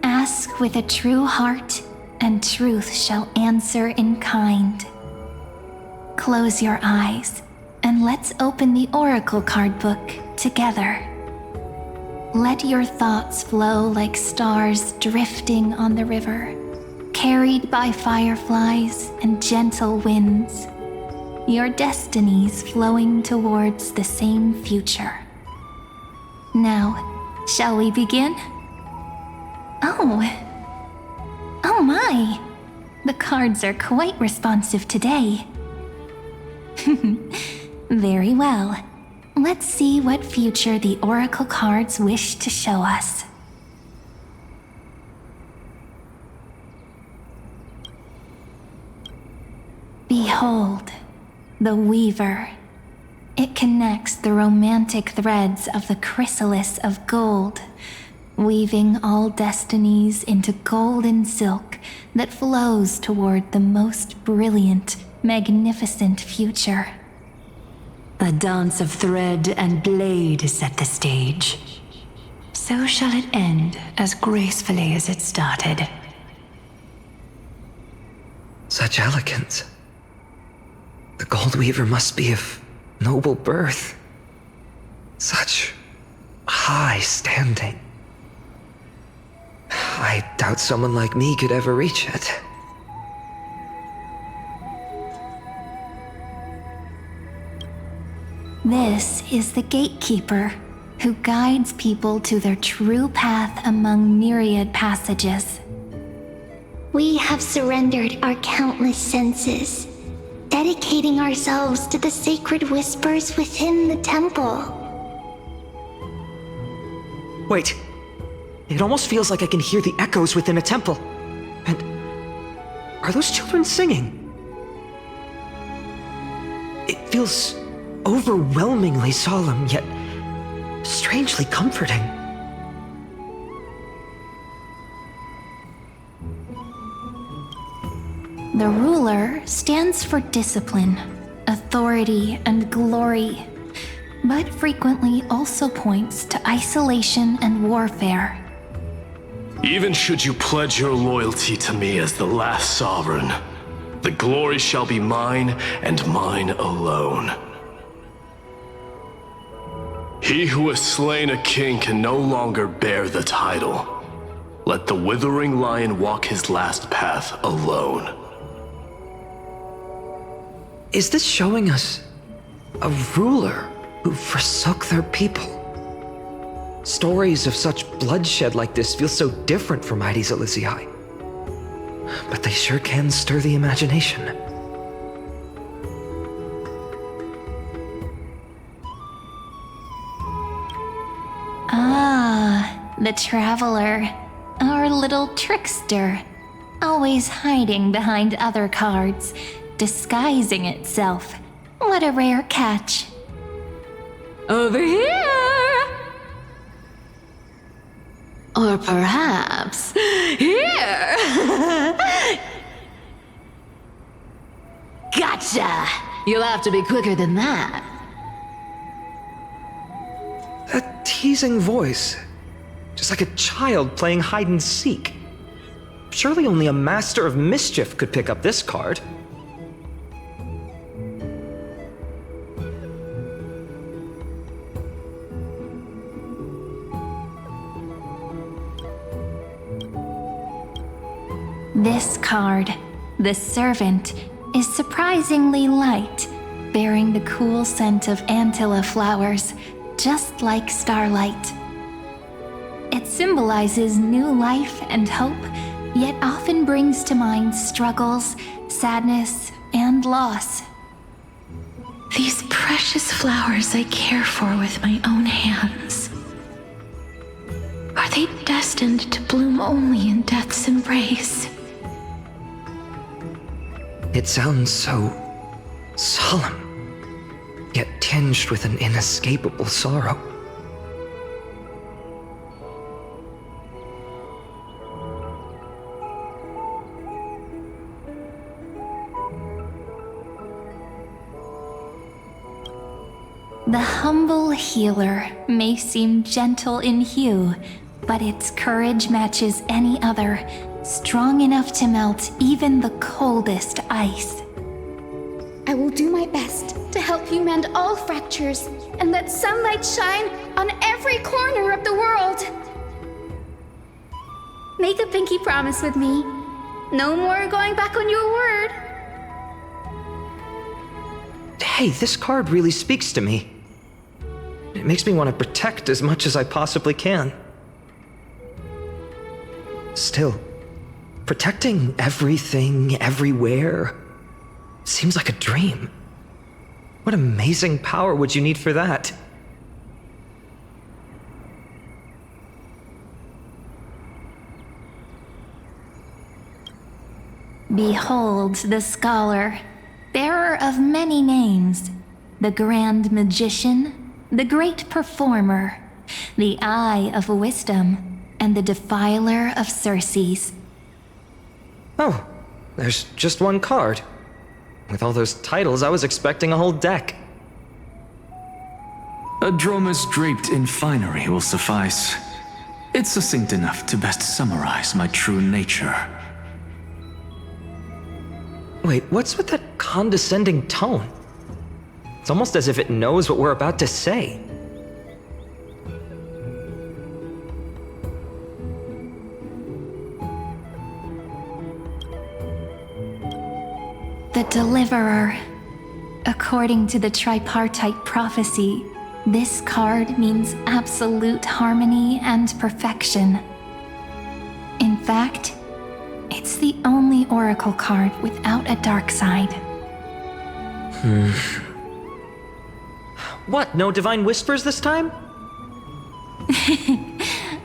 Ask with a true heart, and truth shall answer in kind. Close your eyes, and let's open the Oracle card book together. Let your thoughts flow like stars drifting on the river, carried by fireflies and gentle winds. Your destinies flowing towards the same future. Now, shall we begin? Oh my! The cards are quite responsive today. Very well. Let's see what future the oracle cards wish to show us. Behold, the Weaver. It connects the romantic threads of the chrysalis of gold, weaving all destinies into golden silk that flows toward the most brilliant, magnificent future. The dance of thread and blade set the stage. So shall it end as gracefully as it started. Such elegance. The Gold Weaver must be of noble birth. Such high standing. I doubt someone like me could ever reach it. This is the gatekeeper, who guides people to their true path among myriad passages. We have surrendered our countless senses, dedicating ourselves to the sacred whispers within the temple. Wait. It almost feels like I can hear the echoes within a temple. And are those children singing? It feels overwhelmingly solemn, yet strangely comforting. The ruler stands for discipline, authority, and glory, but frequently also points to isolation and warfare. Even should you pledge your loyalty to me as the last sovereign, the glory shall be mine and mine alone. He who has slain a king can no longer bear the title. Let the withering lion walk his last path alone. Is this showing us a ruler who forsook their people? Stories of such bloodshed like this feel so different from Heidi's Elysiae. But they sure can stir the imagination. Ah, the traveler. Our little trickster. Always hiding behind other cards, disguising itself. What a rare catch. Over here! Or perhaps here! Gotcha! You'll have to be quicker than that. That teasing voice. Just like a child playing hide and seek. Surely only a master of mischief could pick up this card. This card, the Servant, is surprisingly light, bearing the cool scent of Antilla flowers, just like starlight. It symbolizes new life and hope, yet often brings to mind struggles, sadness, and loss. These precious flowers I care for with my own hands. Are they destined to bloom only in death's embrace? It sounds so solemn, yet tinged with an inescapable sorrow. The humble healer may seem gentle in hue, but its courage matches any other, strong enough to melt even the coldest ice. I will do my best to help you mend all fractures and let sunlight shine on every corner of the world. Make a pinky promise with me. No more going back on your word. Hey, this card really speaks to me. It makes me want to protect as much as I possibly can. Still, protecting everything, everywhere, seems like a dream. What amazing power would you need for that? Behold the scholar, bearer of many names, the grand magician, the great performer, the eye of wisdom, and the defiler of Circes. Oh, there's just one card. With all those titles, I was expecting a whole deck. A dromus draped in finery will suffice. It's succinct enough to best summarize my true nature. Wait, what's with that condescending tone? It's almost as if it knows what we're about to say. The Deliverer. According to the tripartite prophecy, this card means absolute harmony and perfection. In fact, it's the only oracle card without a dark side. What, no divine whispers this time?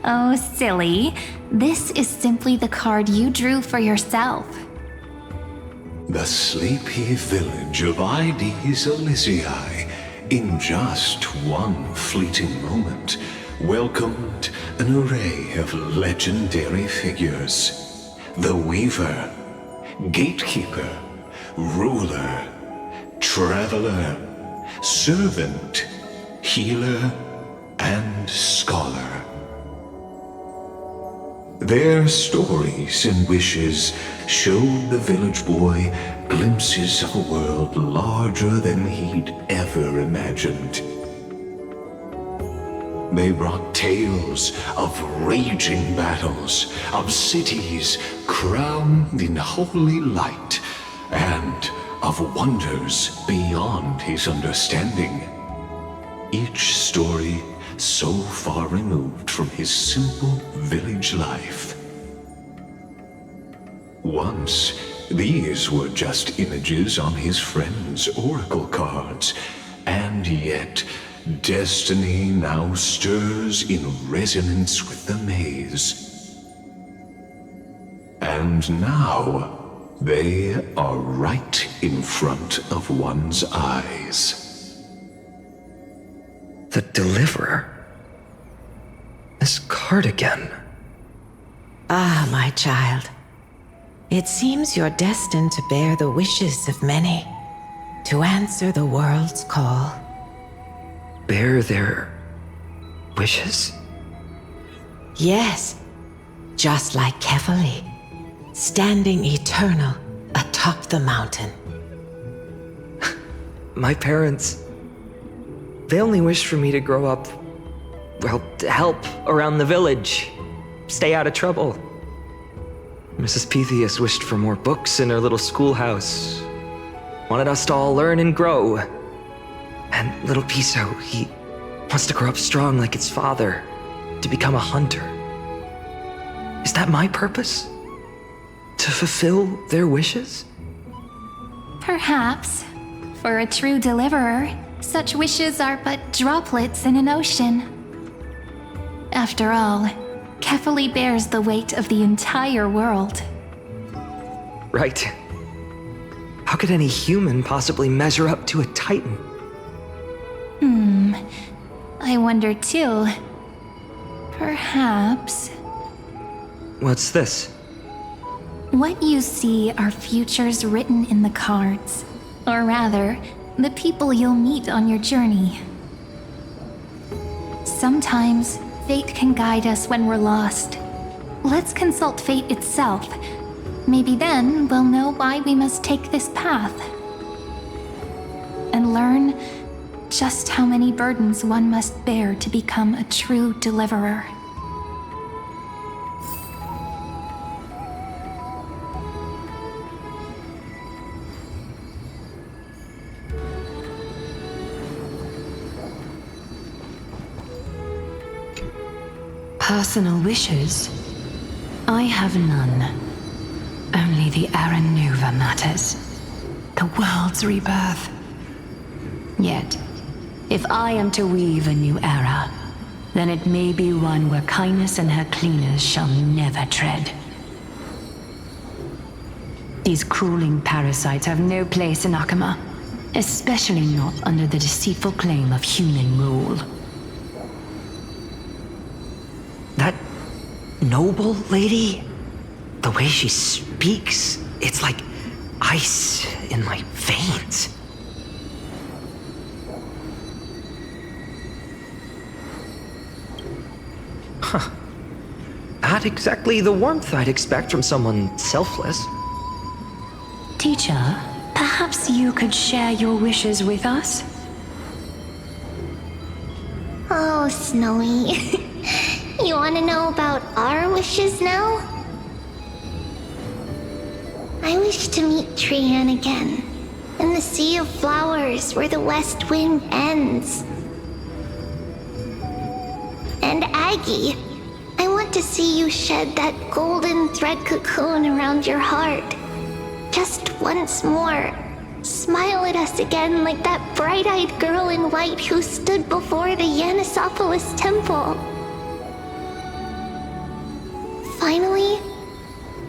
Oh, silly. This is simply the card you drew for yourself. The sleepy village of Ides Elysiae, in just one fleeting moment, welcomed an array of legendary figures. The Weaver, Gatekeeper, Ruler, Traveler, Servant, Healer, and Scholar. Their stories and wishes showed the village boy glimpses of a world larger than he'd ever imagined. They brought tales of raging battles, of cities crowned in holy light, and of wonders beyond his understanding. Each story so far removed from his simple village life. Once, these were just images on his friend's oracle cards, and yet destiny now stirs in resonance with the maze. And now, they are right in front of one's eyes. The Deliverer? This card again. Ah, my child. It seems you're destined to bear the wishes of many, to answer the world's call. Bear their wishes? Yes, just like Kefali, standing eternal atop the mountain. My parents, they only wished for me to grow up, well, to help around the village, stay out of trouble. Mrs. Pythias wished for more books in her little schoolhouse, wanted us to all learn and grow. And little Piso, he wants to grow up strong like his father, to become a hunter. Is that my purpose? To fulfill their wishes? Perhaps. For a true deliverer, such wishes are but droplets in an ocean. After all, Kefali bears the weight of the entire world. Right. How could any human possibly measure up to a Titan? I wonder too. Perhaps. What's this? What you see are futures written in the cards. Or rather, the people you'll meet on your journey. Sometimes, fate can guide us when we're lost. Let's consult fate itself. Maybe then we'll know why we must take this path. And learn just how many burdens one must bear to become a true deliverer. Personal wishes? I have none. Only the Arannuva matters. The world's rebirth. Yet, if I am to weave a new era, then it may be one where kindness and her cleaners shall never tread. These crueling parasites have no place in Akama, especially not under the deceitful claim of human rule. That noble lady, the way she speaks, it's like ice in my veins. Huh. Not exactly the warmth I'd expect from someone selfless. Teacher, perhaps you could share your wishes with us? Oh, Snowy. You want to know about our wishes now? I wish to meet Trian again, in the sea of flowers where the west wind ends. And Aggie, I want to see you shed that golden thread cocoon around your heart. Just once more. Smile at us again like that bright-eyed girl in white who stood before the Yanisopolis temple. Finally,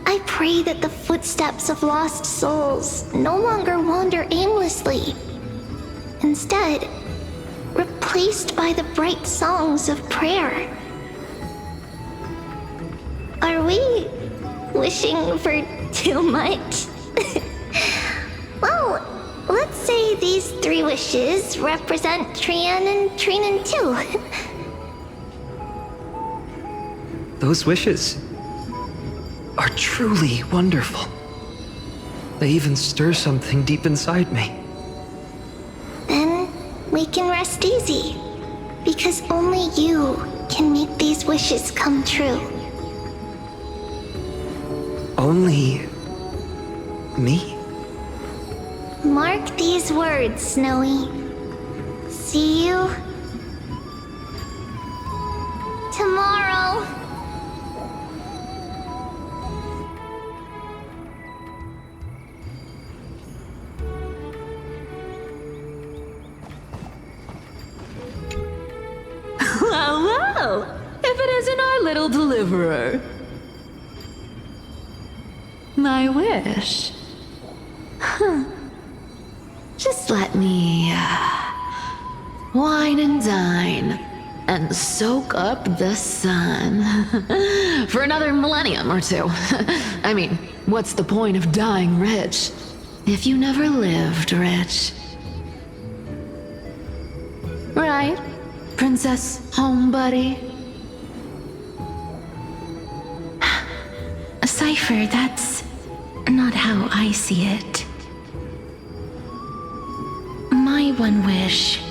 I pray that the footsteps of lost souls no longer wander aimlessly. Instead, replaced by the bright songs of prayer. Are we wishing for too much? Well, let's say these 3 wishes represent Trian and Trinan too. Those wishes are truly wonderful. They even stir something deep inside me. Then we can rest easy, because only you can make these wishes come true. Only me? Mark these words, Snowy. See you tomorrow. Well, well, if it isn't our little deliverer. My wish. Huh. Just let me wine and dine and soak up the sun for another millennium or 2. I mean, what's the point of dying rich if you never lived rich? Right, Princess Homebuddy? Cypher, that's not how I see it. My one wish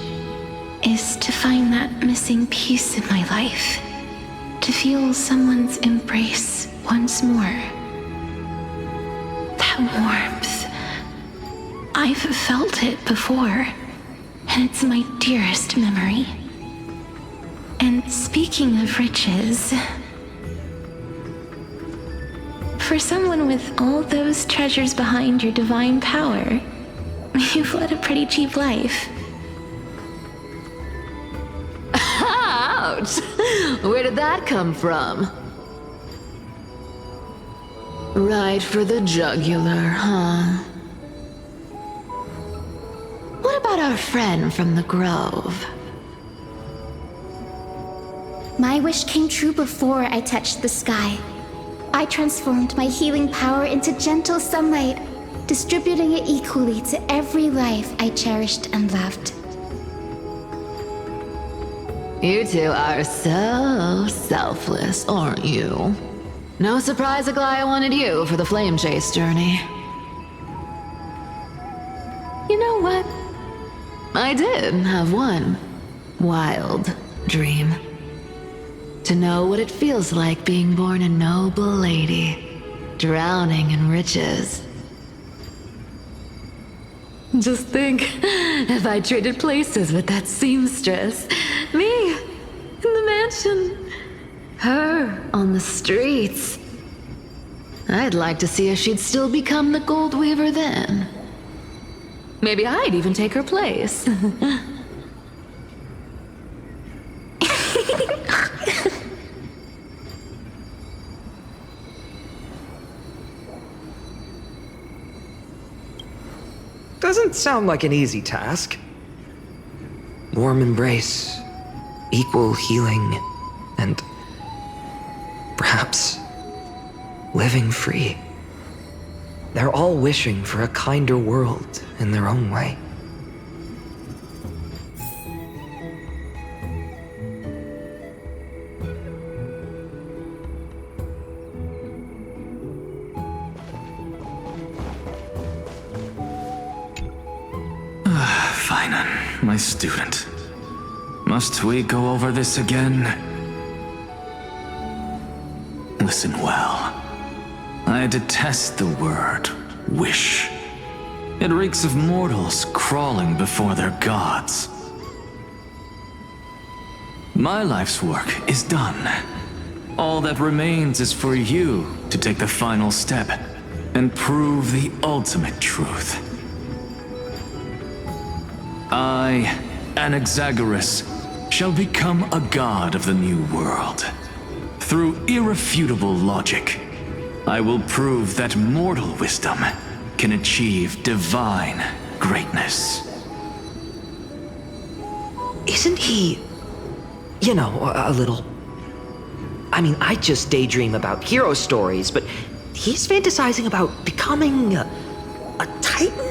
is to find that missing piece in my life. To feel someone's embrace once more. That warmth. I've felt it before, and it's my dearest memory. And speaking of riches, for someone with all those treasures behind your divine power, you've led a pretty cheap life. Ouch! Where did that come from? Right for the jugular, huh? What about our friend from the Grove? My wish came true before I touched the sky. I transformed my healing power into gentle sunlight, distributing it equally to every life I cherished and loved. You two are so selfless, aren't you? No surprise Aglaya wanted you for the flame chase journey. You know what? I did have one wild dream. To know what it feels like being born a noble lady, drowning in riches. Just think, if I traded places with that seamstress, me in the mansion, her on the streets. I'd like to see if she'd still become the gold weaver then. Maybe I'd even take her place. Doesn't sound like an easy task. Warm embrace, equal healing, and perhaps living free. They're all wishing for a kinder world in their own way. Finan, my student. Must we go over this again? Listen well. I detest the word wish. It reeks of mortals crawling before their gods. My life's work is done. All that remains is for you to take the final step and prove the ultimate truth. I, Anaxagoras, shall become a god of the new world. Through irrefutable logic, I will prove that mortal wisdom can achieve divine greatness. Isn't he, you know, a little... I mean, I just daydream about hero stories, but he's fantasizing about becoming a titan?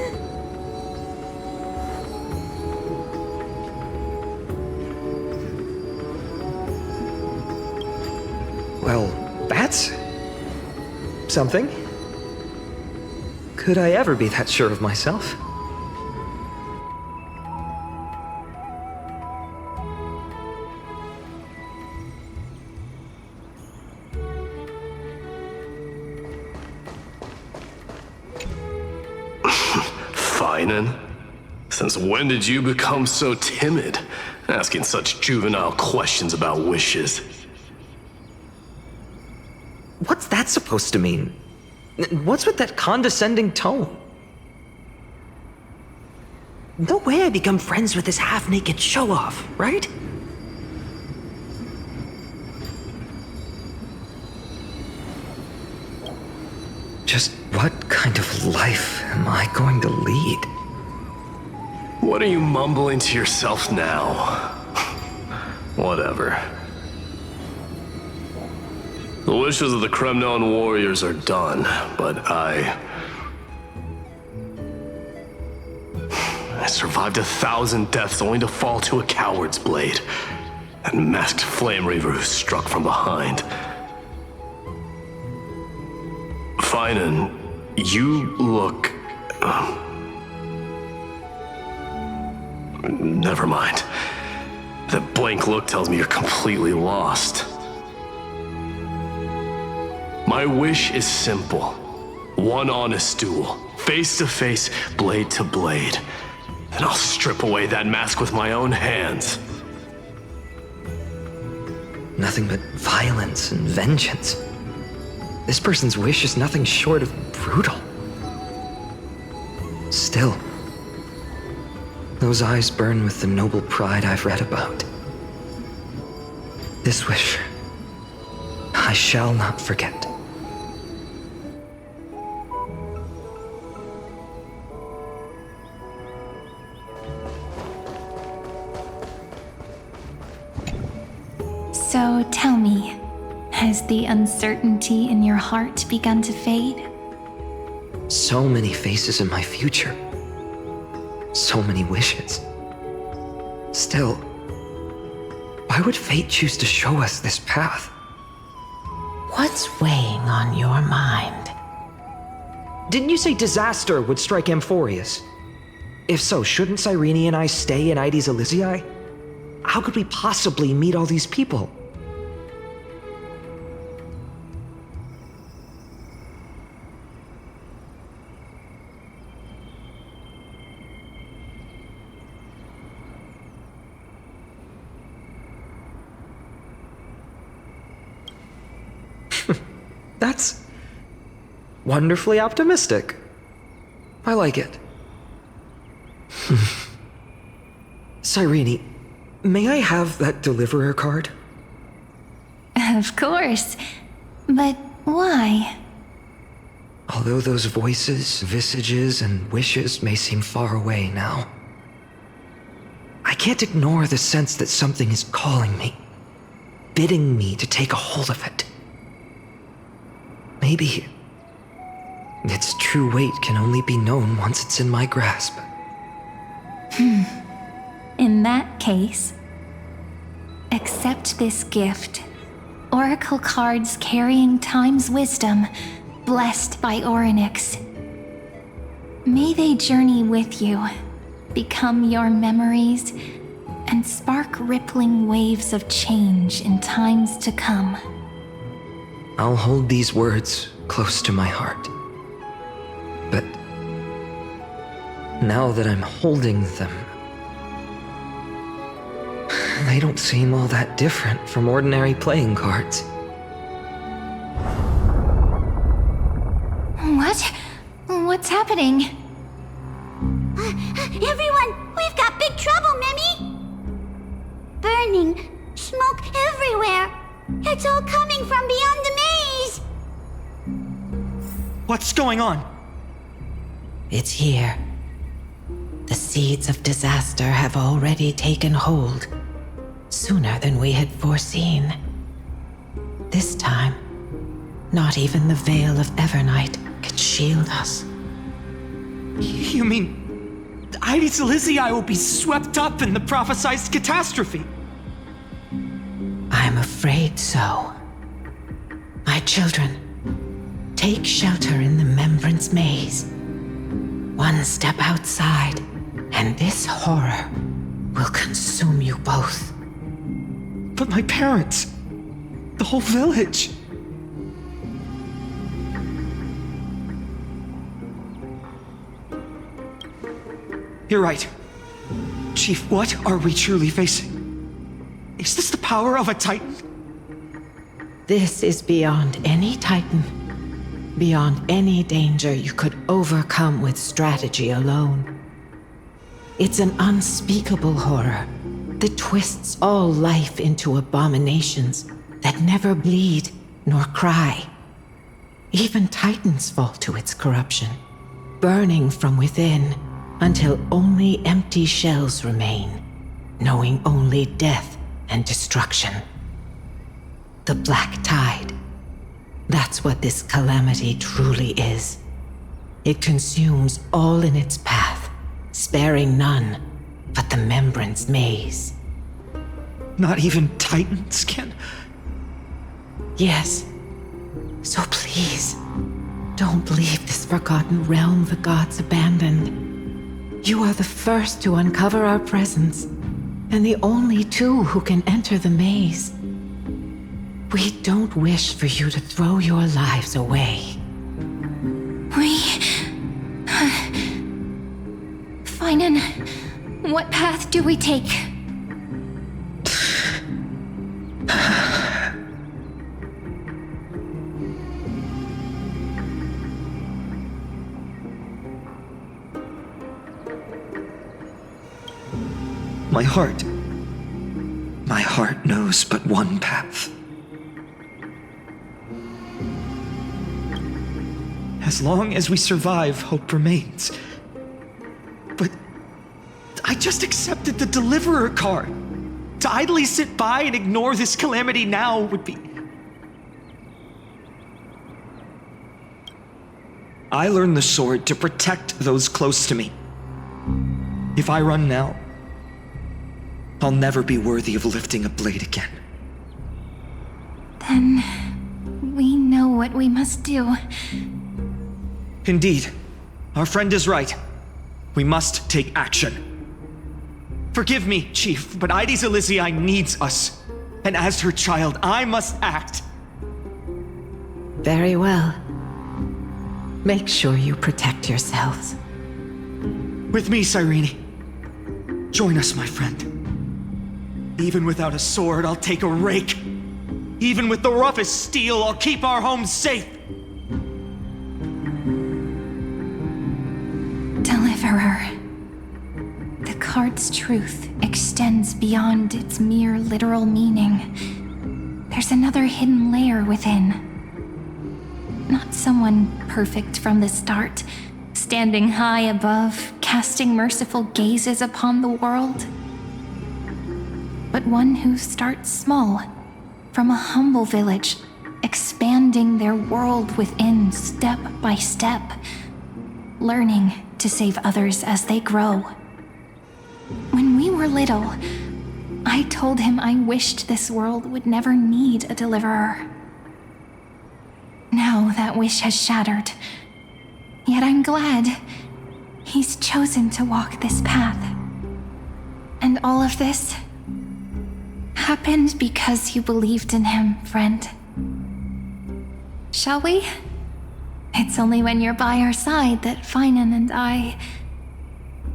Well, that's something. Could I ever be that sure of myself? Finan? Since when did you become so timid, asking such juvenile questions about wishes? What's that supposed to mean? What's with that condescending tone? No way I become friends with this half-naked show-off, right? Just what kind of life am I going to lead? What are you mumbling to yourself now? Whatever. The wishes of the Kremnon warriors are done, but I survived 1,000 deaths only to fall to a coward's blade. That masked flame reaver who struck from behind. Finan, you look... Never mind. That blank look tells me you're completely lost. My wish is simple. One honest duel, face to face, blade to blade. Then I'll strip away that mask with my own hands. Nothing but violence and vengeance. This person's wish is nothing short of brutal. Still, those eyes burn with the noble pride I've read about. This wish, I shall not forget. So tell me, has the uncertainty in your heart begun to fade? So many faces in my future. So many wishes. Still, why would fate choose to show us this path? What's weighing on your mind? Didn't you say disaster would strike Amphorius? If so, shouldn't Cyrene and I stay in Ides Elysiae? How could we possibly meet all these people? That's wonderfully optimistic. I like it. Cyrene, may I have that deliverer card? Of course. But why? Although those voices, visages, and wishes may seem far away now, I can't ignore the sense that something is calling me, bidding me to take a hold of it. Maybe its true weight can only be known once it's in my grasp. In that case, accept this gift. Oracle cards carrying time's wisdom, blessed by Orynyx. May they journey with you, become your memories, and spark rippling waves of change in times to come. I'll hold these words close to my heart. But now that I'm holding them, they don't seem all that different from ordinary playing cards. What? What's happening? Everyone, we've got big trouble, Mimi! Burning, smoke everywhere. It's all coming from beyond the maze! What's going on? It's here. The seeds of disaster have already taken hold, sooner than we had foreseen. This time, not even the Veil of Evernight can shield us. You mean Ides Elysiae will be swept up in the prophesied catastrophe? I'm afraid so. My children, take shelter in the Membrance Maze. One step outside, and this horror will consume you both. But my parents, the whole village. You're right. Chief, what are we truly facing? Is this the power of a Titan? This is beyond any Titan. Beyond any danger you could overcome with strategy alone. It's an unspeakable horror that twists all life into abominations that never bleed nor cry. Even Titans fall to its corruption, burning from within until only empty shells remain, knowing only death and destruction. The Black Tide. That's what this calamity truly is. It consumes all in its path, sparing none but the Membrance Maze. Not even Titans can? Yes. So please, don't leave this forgotten realm the gods abandoned. You are the first to uncover our presence, and the only two who can enter the maze. We don't wish for you to throw your lives away. Finan, what path do we take? My heart knows but one path. As long as we survive, hope remains. But I just accepted the Deliverer card. To idly sit by and ignore this calamity now would be... I learned the sword to protect those close to me. If I run now, I'll never be worthy of lifting a blade again. Then we know what we must do. Indeed, our friend is right. We must take action. Forgive me, Chief, but Ides Elysiae needs us. And as her child, I must act. Very well. Make sure you protect yourselves. With me, Cyrene. Join us, my friend. Even without a sword, I'll take a rake. Even with the roughest steel, I'll keep our homes safe. Deliverer. heart's truth extends beyond its mere literal meaning, there's another hidden layer within. Not someone perfect from the start, standing high above, casting merciful gazes upon the world, but one who starts small, from a humble village, expanding their world within step by step, learning to save others as they grow. When we were little, I told him I wished this world would never need a deliverer. Now that wish has shattered, yet I'm glad he's chosen to walk this path. And all of this happened because you believed in him, friend. Shall we? It's only when you're by our side that Finan and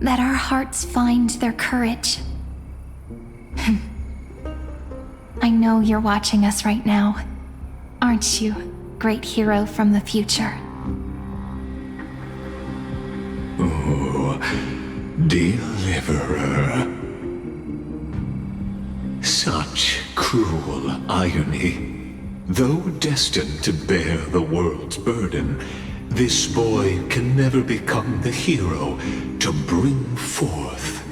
that our hearts find their courage. I know you're watching us right now, aren't you, great hero from the future? Oh, deliverer. Such cruel irony. Though destined to bear the world's burden, this boy can never become the hero to bring forth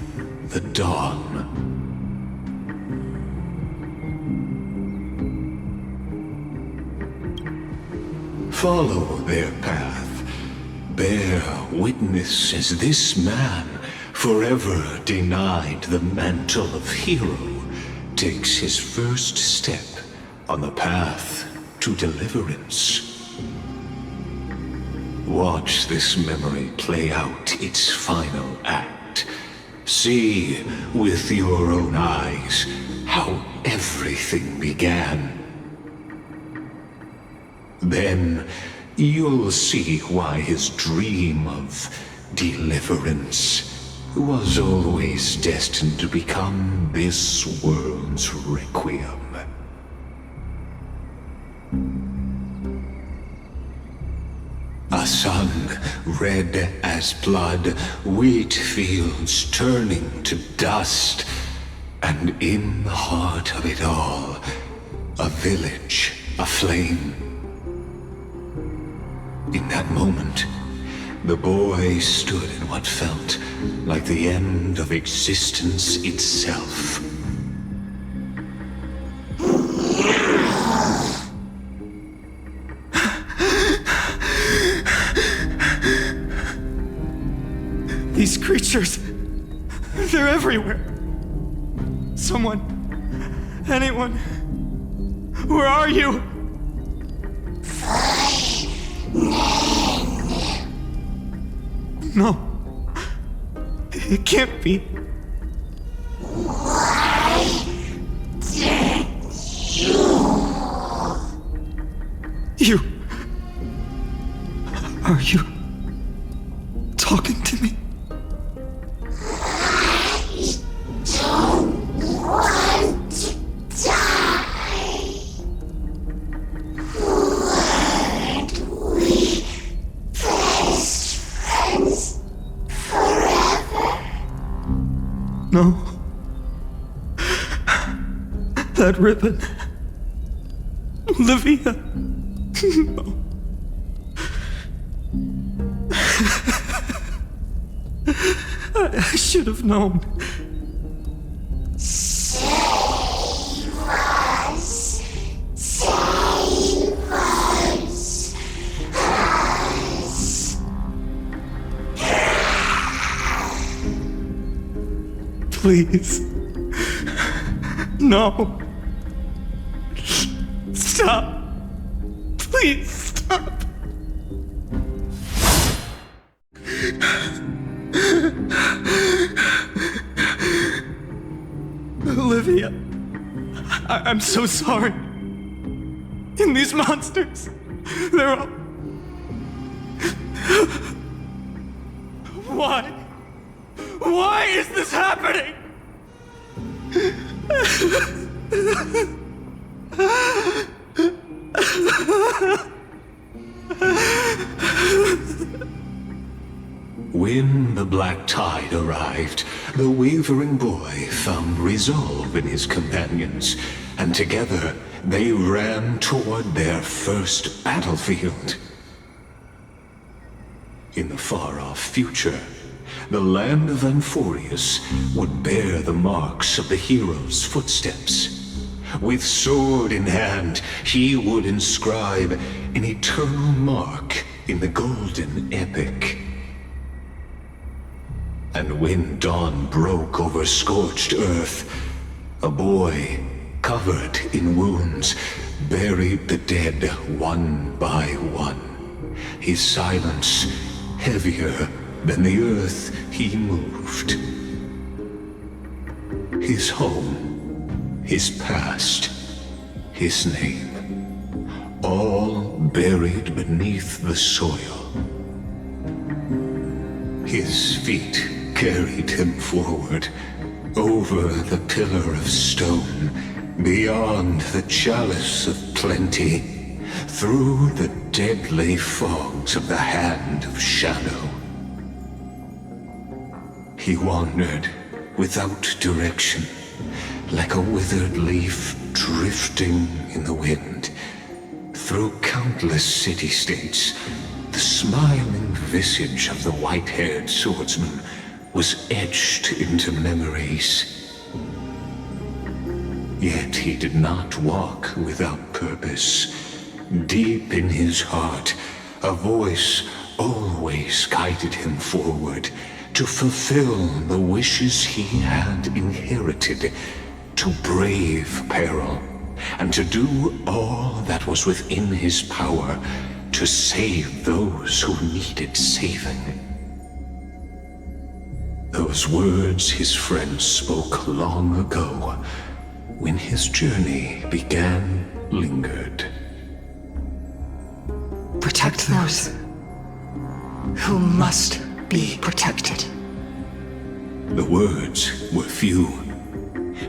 the dawn. Follow their path. Bear witness as this man, forever denied the mantle of hero, takes his first step on the path to deliverance. Watch this memory play out its final act. See with your own eyes how everything began. Then you'll see why his dream of deliverance was always destined to become this world's requiem. A sun red as blood, wheat fields turning to dust, and in the heart of it all, a village aflame. In that moment, the boy stood in what felt like the end of existence itself. These creatures, they're everywhere. Someone, anyone, where are you? No, it can't be. Why did You. Are you talking to me? I don't want to die. Weren't we best friends forever? No. That ribbon. Olivia. No. I should have known. Save us. Save us. Please. No. Stop. Please stop. Olivia, I'm so sorry. And these monsters, they're all... Why? Why is this happening? When the black tide arrived, the wavering boy found resolve in his companions, and together they ran toward their first battlefield. In the far-off future, the land of Amphorius would bear the marks of the hero's footsteps. With sword in hand, he would inscribe an eternal mark in the golden epic. And when dawn broke over scorched earth, a boy, covered in wounds, buried the dead one by one, his silence heavier than the earth he moved. His home, his past, his name, all buried beneath the soil. His feet carried him forward, over the pillar of stone, beyond the chalice of plenty, through the deadly fogs of the Hand of Shadow. He wandered without direction, like a withered leaf drifting in the wind, through countless city-states. The smiling visage of the white-haired swordsman was etched into memories. Yet he did not walk without purpose. Deep in his heart, a voice always guided him forward to fulfill the wishes he had inherited, to brave peril, and to do all that was within his power to save those who needed saving. Those words his friend spoke long ago, when his journey began, lingered. Protect those who must be protected. The words were few,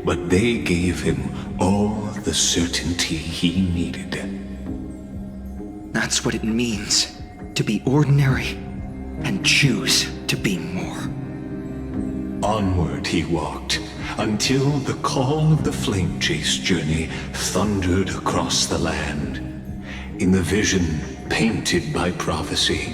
but they gave him all the certainty he needed. That's what it means to be ordinary and choose to be more. Onward he walked, until the call of the flame chase journey thundered across the land. In the vision painted by prophecy,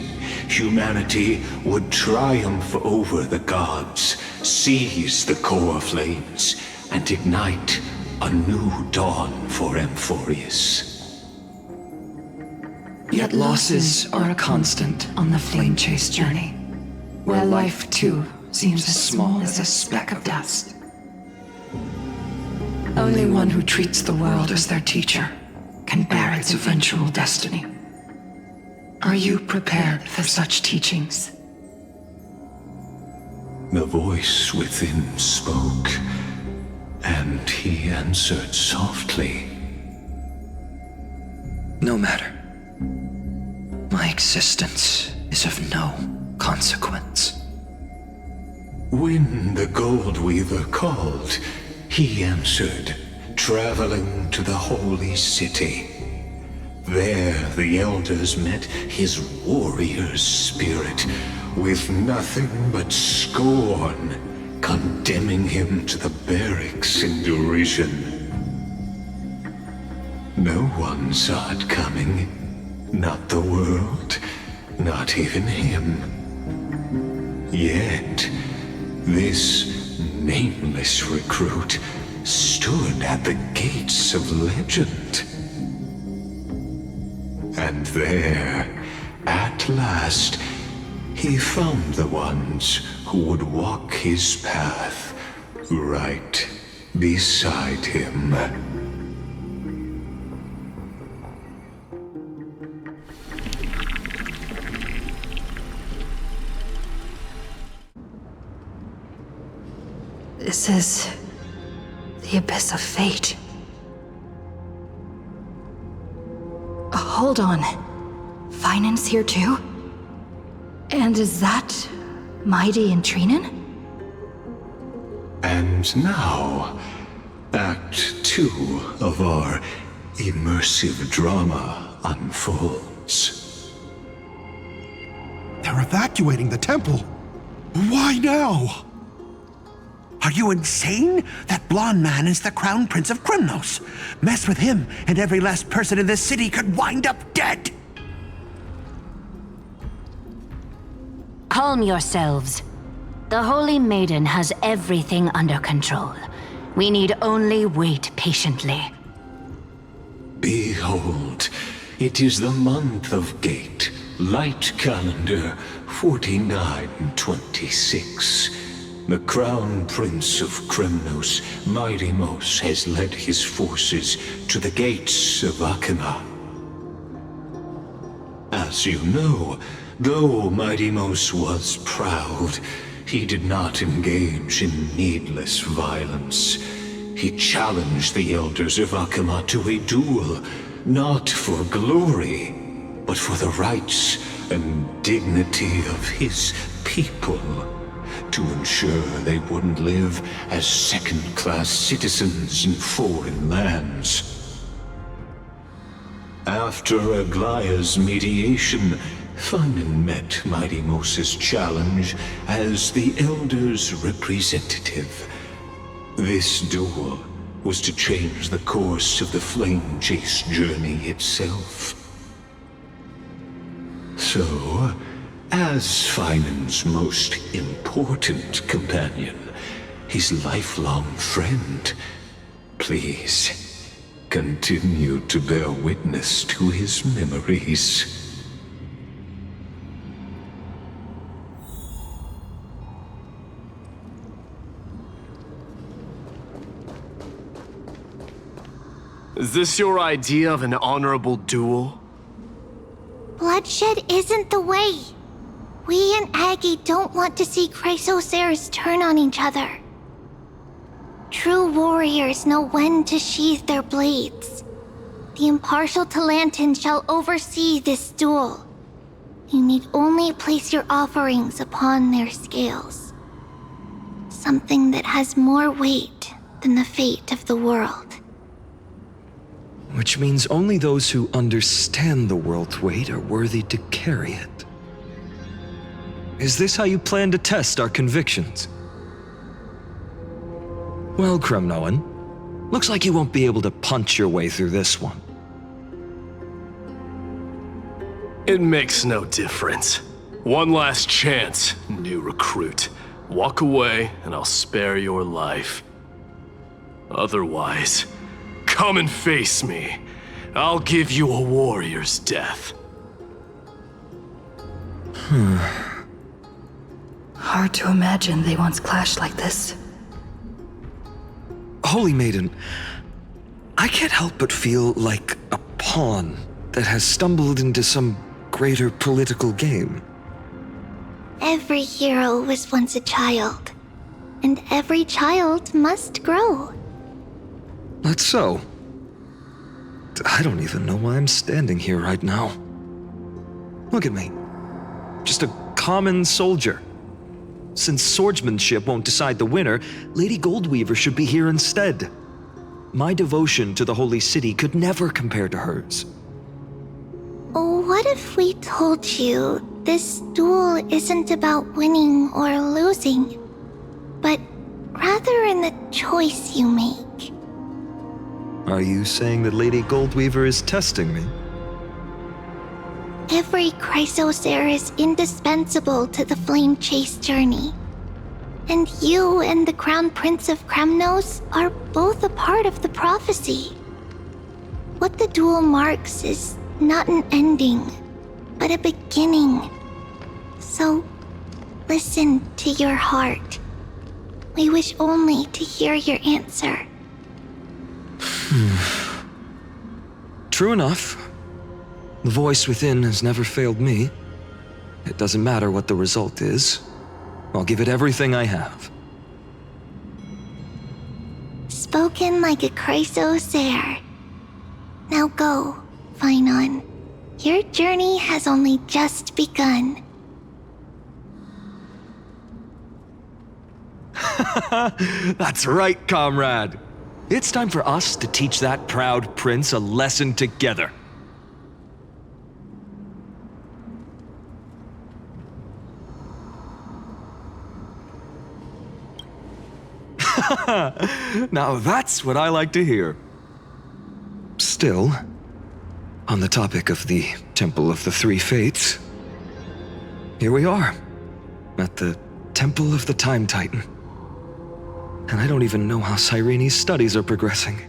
humanity would triumph over the gods, seize the core flames, and ignite a new dawn for Amphorius. Yet losses are a constant on the flame chase journey, where life too seems as small as a speck of dust. Only one who treats the world as their teacher can bear its eventual destiny. Are you prepared for such teachings? The voice within spoke, and he answered softly. No matter. My existence is of no consequence. When the Gold Weaver called, he answered, traveling to the holy city. There the elders met his warrior's spirit, with nothing but scorn, condemning him to the barracks in derision. No one saw it coming. Not the world, not even him. Yet, this nameless recruit stood at the gates of legend. And there, at last, he found the ones who would walk his path right beside him. This is the abyss of fate. Hold on. Finance here too? And is that Mighty and Trinen? And now, Act 2 of our immersive drama unfolds. They're evacuating the temple. Why now? Are you insane? That blonde man is the Crown Prince of Krymnos. Mess with him, and every last person in this city could wind up dead. Calm yourselves. The Holy Maiden has everything under control. We need only wait patiently. Behold, it is the month of Gate, light calendar 4926. The Crown Prince of Krymnos, Midimos, has led his forces to the gates of Akima. As you know, though Midimos was proud, he did not engage in needless violence. He challenged the elders of Akima to a duel, not for glory, but for the rights and dignity of his people, to ensure they wouldn't live as second-class citizens in foreign lands. After Aglaya's mediation, Finan met Midimos' challenge as the Elder's representative. This duel was to change the course of the Flame Chase journey itself. So, as Finan's most important companion, his lifelong friend, please continue to bear witness to his memories. Is this your idea of an honorable duel? Bloodshed isn't the way. We and Aggie don't want to see Chrysoceres turn on each other. True warriors know when to sheathe their blades. The impartial Talantin shall oversee this duel. You need only place your offerings upon their scales. Something that has more weight than the fate of the world. Which means only those who understand the world's weight are worthy to carry it. Is this how you plan to test our convictions? Well, Kremnoan, looks like you won't be able to punch your way through this one. It makes no difference. One last chance, new recruit. Walk away and I'll spare your life. Otherwise, come and face me. I'll give you a warrior's death. Hard to imagine they once clashed like this. Holy Maiden, I can't help but feel like a pawn that has stumbled into some greater political game. Every hero was once a child, and every child must grow. That's so. I don't even know why I'm standing here right now. Look at me. Just a common soldier. Since swordsmanship won't decide the winner, Lady Goldweaver should be here instead. My devotion to the Holy City could never compare to hers. What if we told you this duel isn't about winning or losing, but rather in the choice you make? Are you saying that Lady Goldweaver is testing me? Every Chrysocer is indispensable to the Flame Chase journey. And you and the Crown Prince of Krymnos are both a part of the prophecy. What the duel marks is not an ending, but a beginning. So, listen to your heart. We wish only to hear your answer. True enough. The voice within has never failed me. It doesn't matter what the result is. I'll give it everything I have. Spoken like a Chrysocer. Now go, Finon. Your journey has only just begun. That's right, comrade. It's time for us to teach that proud prince a lesson together. Now that's what I like to hear. Still, on the topic of the Temple of the Three Fates, here we are, at the Temple of the Time Titan. And I don't even know how Cyrene's studies are progressing.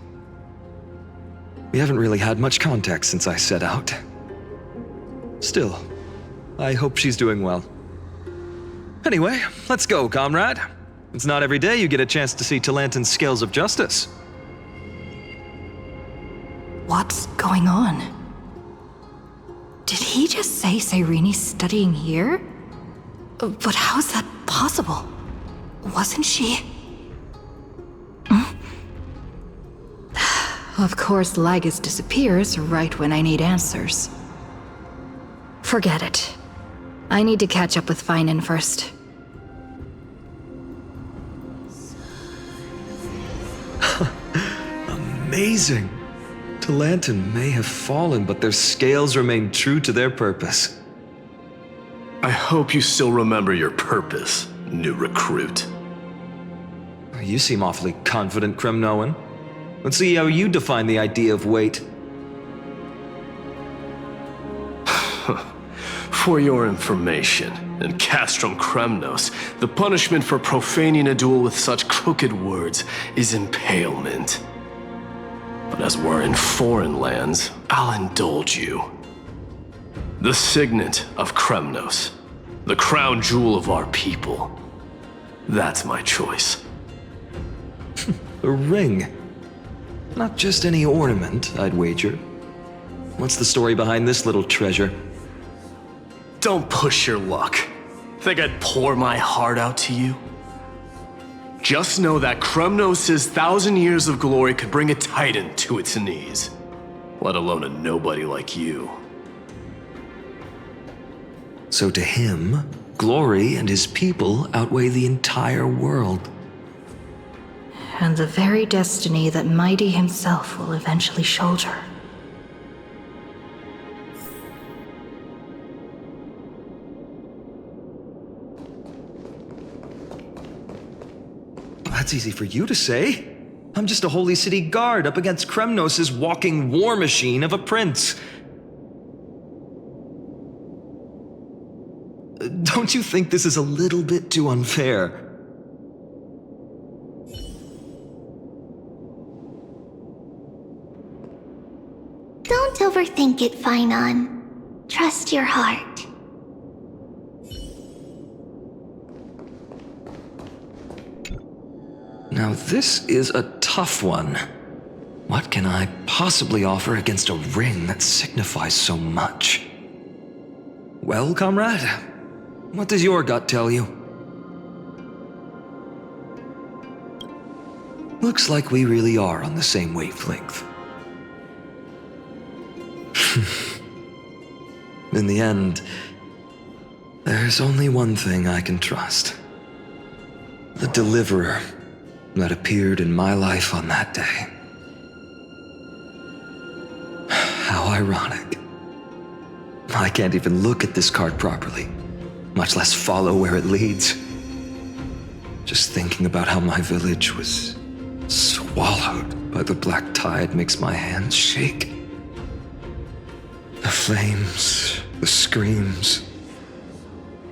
We haven't really had much contact since I set out. Still, I hope she's doing well. Anyway, let's go, comrade. It's not every day you get a chance to see Talantin's scales of justice. What's going on? Did he just say Cyrene's studying here? But how's that possible? Wasn't she? Of course, Lygus disappears right when I need answers. Forget it. I need to catch up with Feinen first. Amazing! Talantin may have fallen, but their scales remain true to their purpose. I hope you still remember your purpose, new recruit. You seem awfully confident, Kremnoan. Let's see how you define the idea of weight. For your information, in Castrum Kremnos, the punishment for profaning a duel with such crooked words is impalement. But as we're in foreign lands, I'll indulge you. The signet of Kremnos, the crown jewel of our people. That's my choice. A ring. Not just any ornament, I'd wager. What's the story behind this little treasure? Don't push your luck. Think I'd pour my heart out to you? Just know that Kremnos' 1,000 years of glory could bring a titan to its knees. Let alone a nobody like you. So to him, glory and his people outweigh the entire world. And the very destiny that Mighty himself will eventually shoulder. That's easy for you to say. I'm just a holy city guard up against Kremnos' walking war machine of a prince. Don't you think this is a little bit too unfair? Don't overthink it, Feinen. Trust your heart. Now this is a tough one. What can I possibly offer against a ring that signifies so much? Well, comrade, what does your gut tell you? Looks like we really are on the same wavelength. In the end, there's only one thing I can trust. The Deliverer that appeared in my life on that day. How ironic. I can't even look at this card properly, much less follow where it leads. Just thinking about how my village was swallowed by the black tide makes my hands shake. The flames, the screams,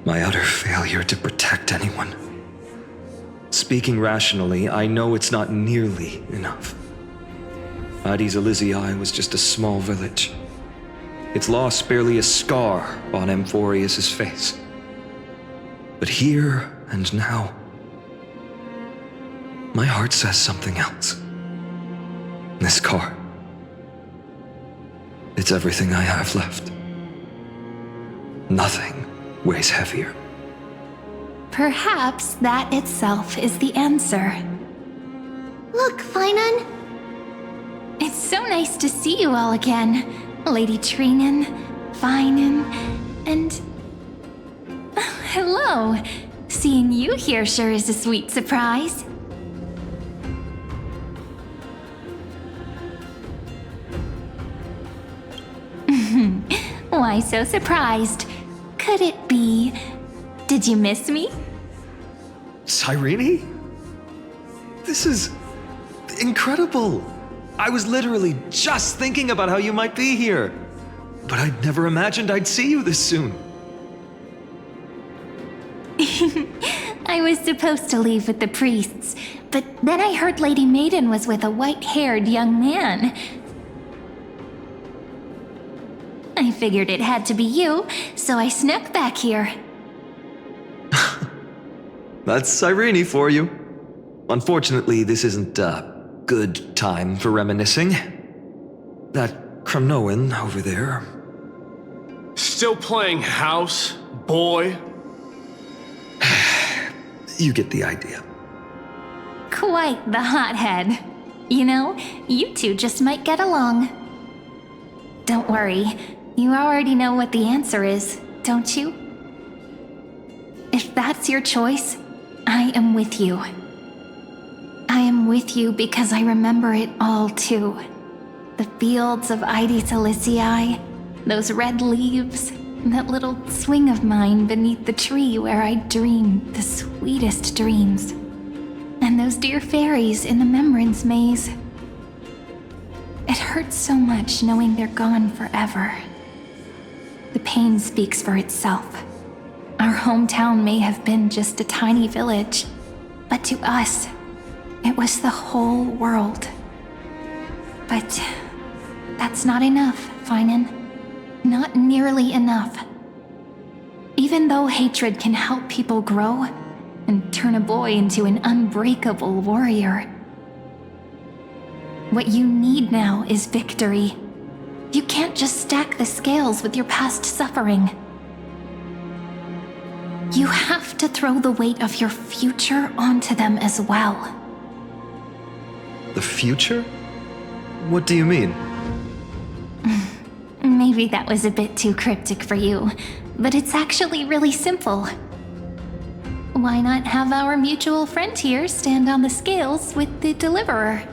my utter failure to protect anyone. Speaking rationally, I know it's not nearly enough. Addis Elysiae was just a small village. Its loss barely a scar on Amphorius' face. But here and now, my heart says something else. This car, it's everything I have left. Nothing weighs heavier. Perhaps that itself is the answer. Look, Feinen. It's so nice to see you all again. Lady Trinen, Feinen, and... hello. Seeing you here sure is a sweet surprise. Why so surprised? Could it be... Did you miss me? Cyrene? This is incredible. I was literally just thinking about how you might be here. But I'd never imagined I'd see you this soon. I was supposed to leave with the priests, but then I heard Lady Maiden was with a white-haired young man. I figured it had to be you, so I snuck back here. That's Irene for you. Unfortunately, this isn't a good time for reminiscing. That Kremnoan over there. Still playing house, boy? You get the idea. Quite the hothead. You know, you two just might get along. Don't worry, you already know what the answer is, don't you? If that's your choice, I am with you. I am with you because I remember it all too. The fields of Ide Silicii, those red leaves, that little swing of mine beneath the tree where I dreamed the sweetest dreams. And those dear fairies in the Membrance Maze. It hurts so much knowing they're gone forever. The pain speaks for itself. Our hometown may have been just a tiny village, but to us, it was the whole world. But that's not enough, Finan. Not nearly enough. Even though hatred can help people grow and turn a boy into an unbreakable warrior, what you need now is victory. You can't just stack the scales with your past suffering. You have to throw the weight of your future onto them as well. The future? What do you mean? Maybe that was a bit too cryptic for you, but it's actually really simple. Why not have our mutual friend here stand on the scales with the deliverer?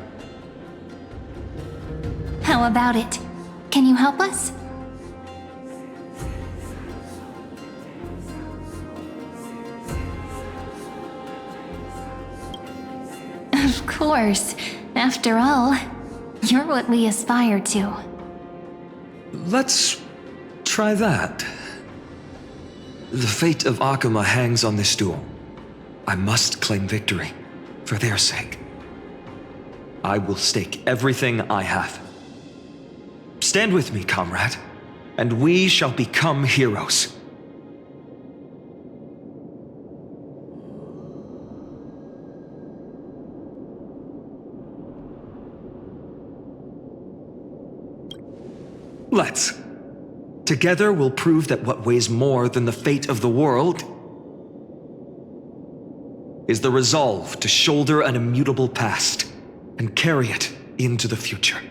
How about it? Can you help us? Of course. After all, you're what we aspire to. Let's try that. The fate of Akuma hangs on this duel. I must claim victory, for their sake. I will stake everything I have. Stand with me, comrade, and we shall become heroes. Let's. Together we'll prove that what weighs more than the fate of the world is the resolve to shoulder an immutable past and carry it into the future.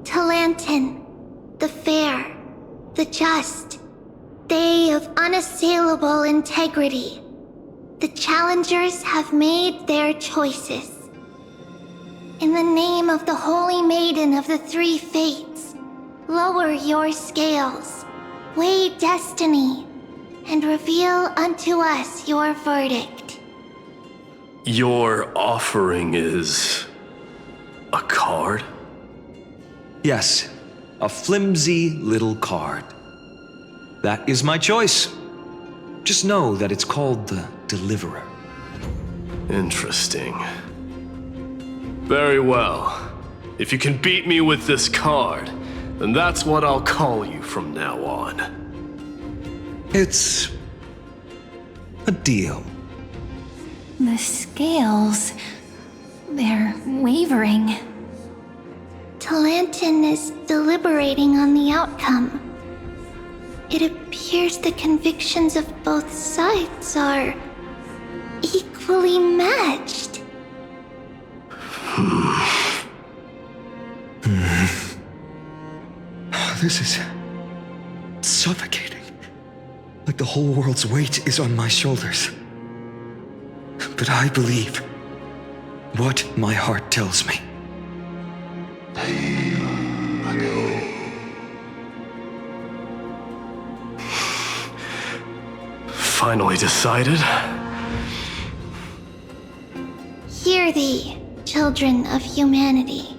Talantin, the fair, the just, they of unassailable integrity. The challengers have made their choices. In the name of the Holy Maiden of the Three Fates, lower your scales, weigh destiny, and reveal unto us your verdict. Your offering is a card? Yes, a flimsy little card. That is my choice. Just know that it's called the Deliverer. Interesting. Very well. If you can beat me with this card, then that's what I'll call you from now on. It's a deal. The scales, they're wavering. Talantin is deliberating on the outcome. It appears the convictions of both sides are equally matched. This is suffocating. Like the whole world's weight is on my shoulders. But I believe what my heart tells me. Finally decided? Hear thee, children of humanity.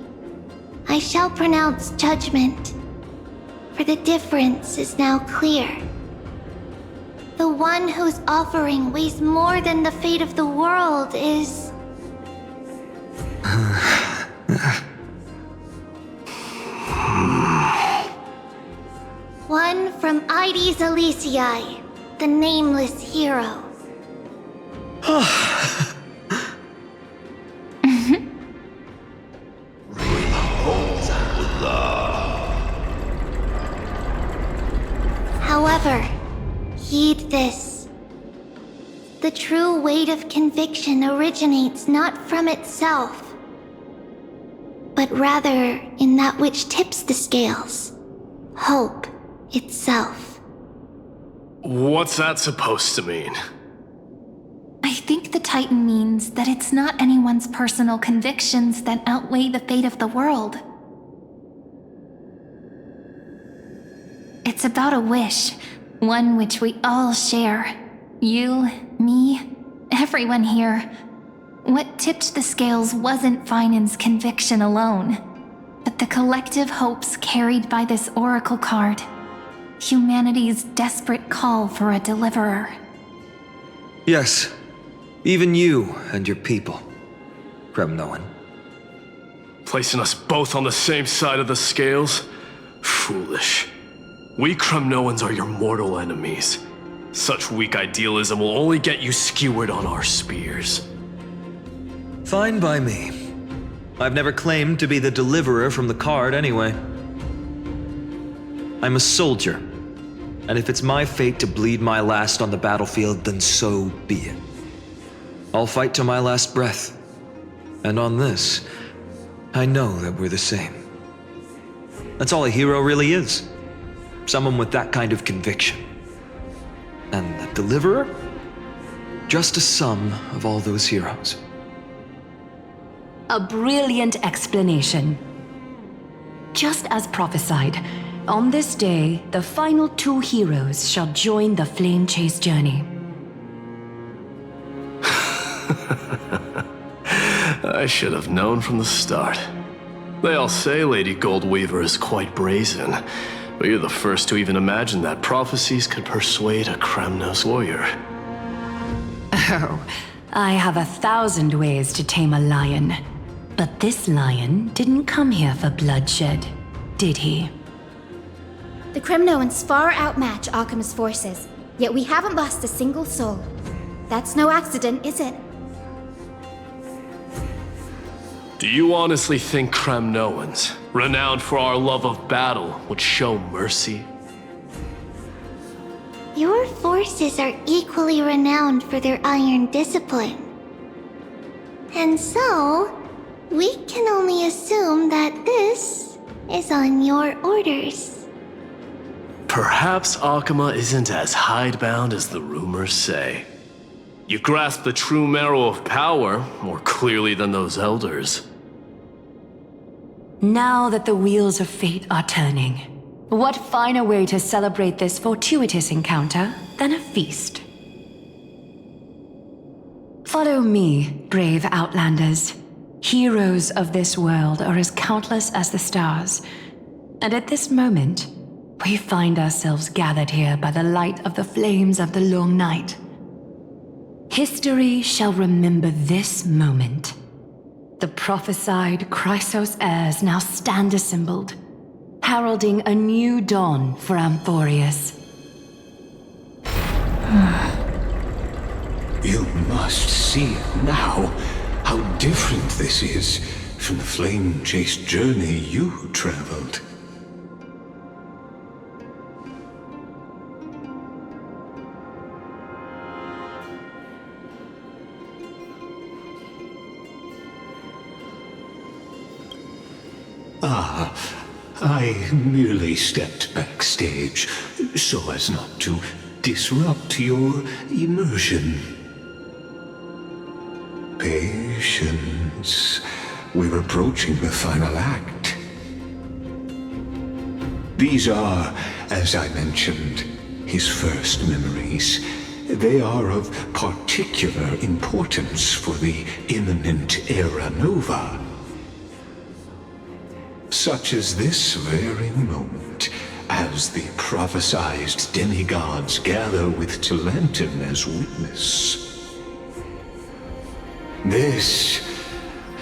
I shall pronounce judgment, for the difference is now clear. The one whose offering weighs more than the fate of the world is... one from Ides Elysiae, the nameless hero. However, heed this. The true weight of conviction originates not from itself, but rather in that which tips the scales, hope itself. What's that supposed to mean? I think the Titan means that it's not anyone's personal convictions that outweigh the fate of the world. It's about a wish, one which we all share. You, me, everyone here. What tipped the scales wasn't Finan's conviction alone, but the collective hopes carried by this oracle card. Humanity's desperate call for a deliverer. Yes, even you and your people, Kremnoan. Placing us both on the same side of the scales? Foolish. We Kremnoans are your mortal enemies. Such weak idealism will only get you skewered on our spears. Fine by me. I've never claimed to be the deliverer from the card anyway. I'm a soldier, and if it's my fate to bleed my last on the battlefield, then so be it. I'll fight to my last breath, and on this, I know that we're the same. That's all a hero really is. Someone with that kind of conviction. And the deliverer? Just a sum of all those heroes. A brilliant explanation. Just as prophesied, on this day, the final two heroes shall join the flame chase journey. I should have known from the start. They all say Lady Goldweaver is quite brazen, but you're the first to even imagine that prophecies could persuade a Kremnos warrior. Oh, I have 1,000 ways to tame a lion. But this lion didn't come here for bloodshed, did he? The Kremnoans far outmatch Alchemist's forces, yet we haven't lost a single soul. That's no accident, is it? Do you honestly think Kremnoans, renowned for our love of battle, would show mercy? Your forces are equally renowned for their iron discipline. And so, we can only assume that this is on your orders. Perhaps Akama isn't as hidebound as the rumors say. You grasp the true marrow of power more clearly than those elders. Now that the wheels of fate are turning, what finer way to celebrate this fortuitous encounter than a feast? Follow me, brave Outlanders. Heroes of this world are as countless as the stars, and at this moment, we find ourselves gathered here by the light of the flames of the long night. History shall remember this moment. The prophesied Chrysos heirs now stand assembled, heralding a new dawn for Amphorius. You must see it now. How different this is from the flame-chased journey you traveled. I merely stepped backstage so as not to disrupt your immersion. Patience. We're approaching the final act. These are, as I mentioned, his first memories. they are of particular importance for the imminent Era Nova. Such as this very moment, as the prophesized demigods gather with Talentum as witness. This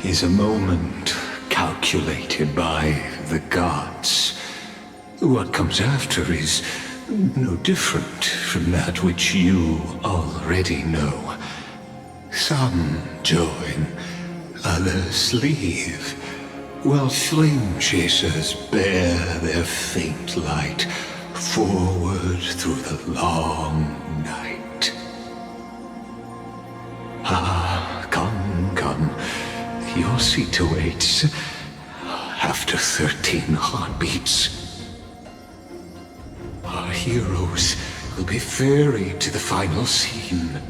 is a moment calculated by the gods. What comes after is no different from that which you already know. Some join, others leave, while flame chasers bear their faint light forward through the long night. Ah, come, your seat awaits after 13 heartbeats. Our heroes will be ferried to the final scene.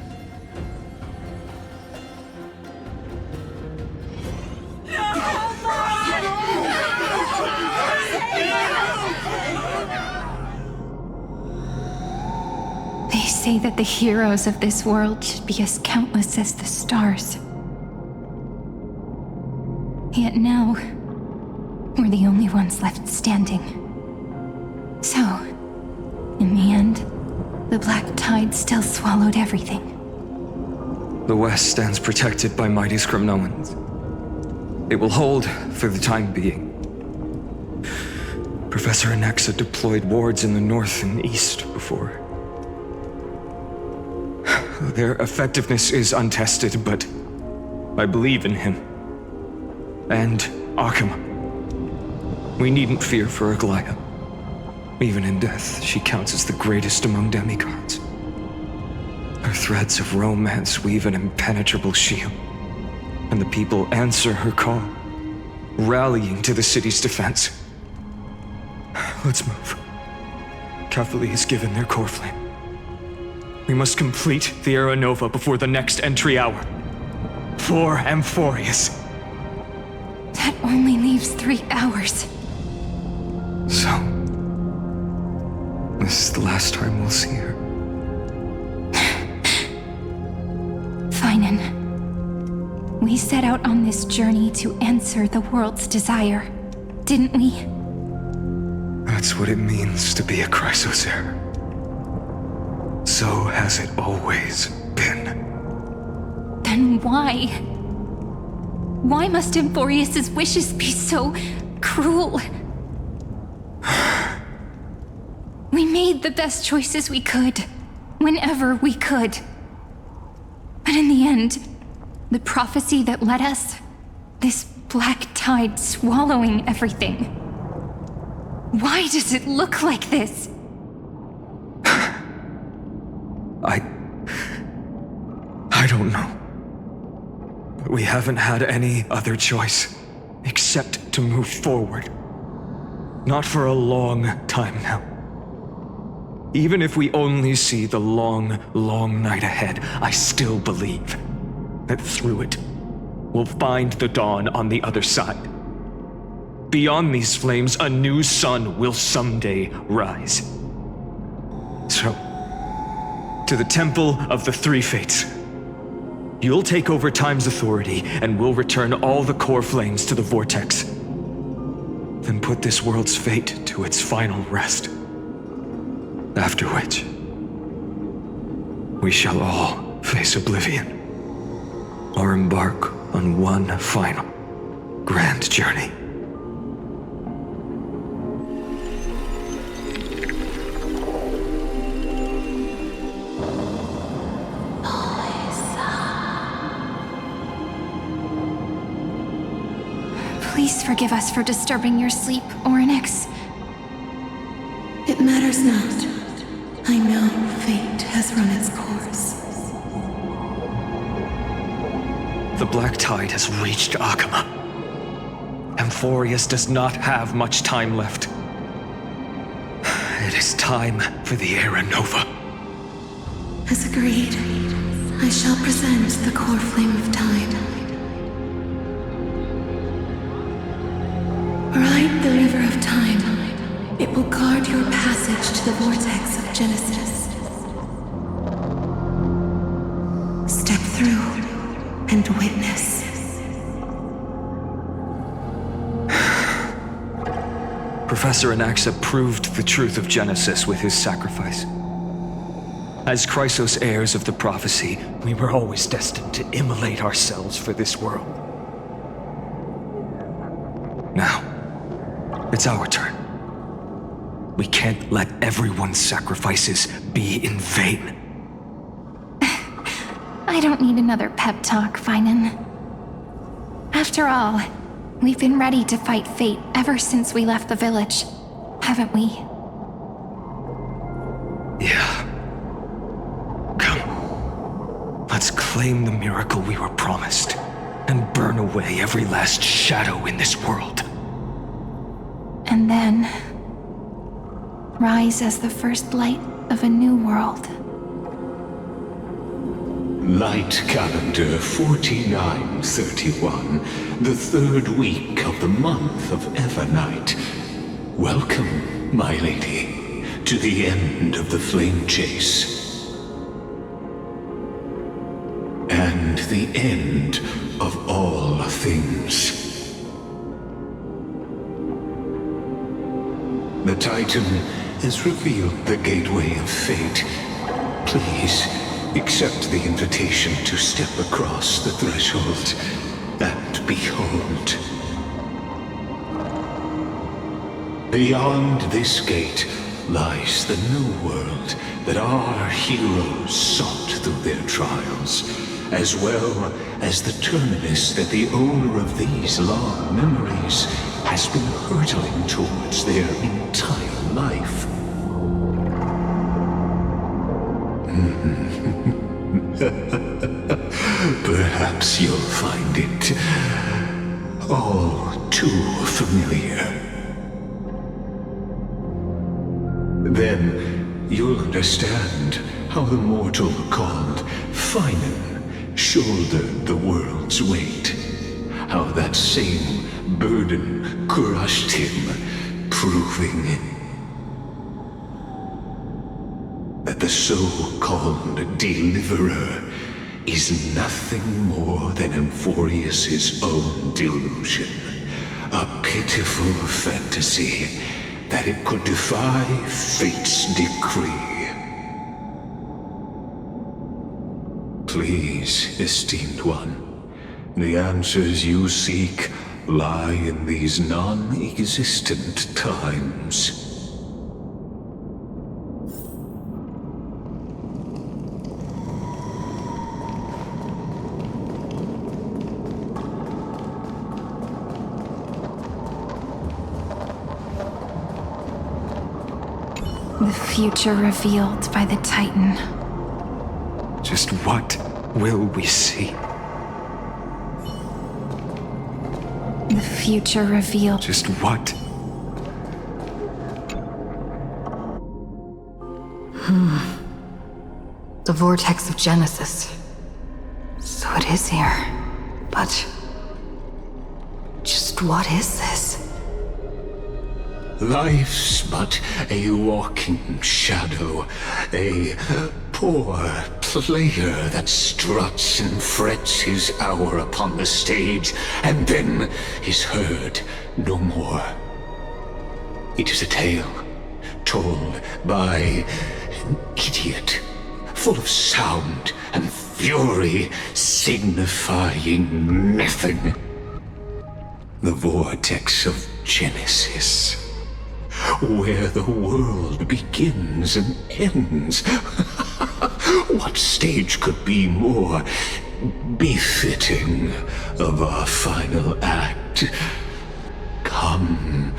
They say that the heroes of this world should be as countless as the stars. Yet now, we're the only ones left standing. So, in the end, the black tide still swallowed everything. The West stands protected by mighty Skrymnoans. It will hold for the time being. Professor Anexa deployed wards in the north and east before. Their effectiveness is untested, but I believe in him. And Akama. We needn't fear for Aglaya. Even in death, she counts as the greatest among demigods. Her threads of romance weave an impenetrable shield, and the people answer her call, rallying to the city's defense. Let's move. Catholic has given their core flame. We must complete the Era Nova before the next entry hour. For Amphorius. That only leaves 3 hours. So, this is the last time we'll see her. Finan. We set out on this journey to answer the world's desire, didn't we? That's what it means to be a Chrysosaur. So has it always been. Then why? Why must Amphorius' wishes be so cruel? We made the best choices we could, whenever we could. But in the end, the prophecy that led us, this black tide swallowing everything. Why does it look like this? I don't know. But we haven't had any other choice except to move forward. Not for a long time now. Even if we only see the long, long night ahead, I still believe that through it, we'll find the dawn on the other side. Beyond these flames, a new sun will someday rise. So, to the Temple of the Three Fates. You'll take over Time's authority, and we'll return all the core flames to the Vortex. Then put this world's fate to its final rest. After which, we shall all face oblivion, or embark on one final grand journey. Please forgive us for disturbing your sleep, Orynyx. It matters not. I know fate has run its course. The black tide has reached Akama. Amphorius does not have much time left. It is time for the Era Nova. As agreed, I shall present the core flame of time. Ride the river of time. It will guard your passage to the vortex of Genesis. through and witness. Professor Anaxa proved the truth of Genesis with his sacrifice. As Chrysos heirs of the prophecy, We were always destined to immolate ourselves for this world. now, it's our turn. We can't let everyone's sacrifices be in vain. I don't need another pep talk, Finan. After all, we've been ready to fight fate ever since we left the village, haven't we? Yeah. Come. Let's claim the miracle we were promised and burn away every last shadow in this world. And then rise as the first light of a new world. Light calendar 4931, the third week of the month of Evernight. Welcome, my lady, to the end of the flame chase. And the end of all things. The Titan has revealed the gateway of fate. Please, accept the invitation to step across the threshold and behold. Beyond this gate lies the new world that our heroes sought through their trials, as well as the terminus that the owner of these long memories has been hurtling towards their entire life. Perhaps you'll find it all too familiar. Then you'll understand how the mortal called Finan shouldered the world's weight. How that same burden crushed him, proving that the so-called deliverer is nothing more than Emphorius's own delusion. A pitiful fantasy that it could defy fate's decree. Please, esteemed one, the answers you seek lie in these non-existent times. The future revealed by the Titan. Just what will we see? The future revealed. Just what? The vortex of Genesis. So it is here. But just what is this? Life's but a walking shadow, a poor player that struts and frets his hour upon the stage, and then is heard no more. It is a tale told by an idiot, full of sound and fury, signifying nothing. The vortex of Genesis, where the world begins and ends. What stage could be more befitting of our final act? Come,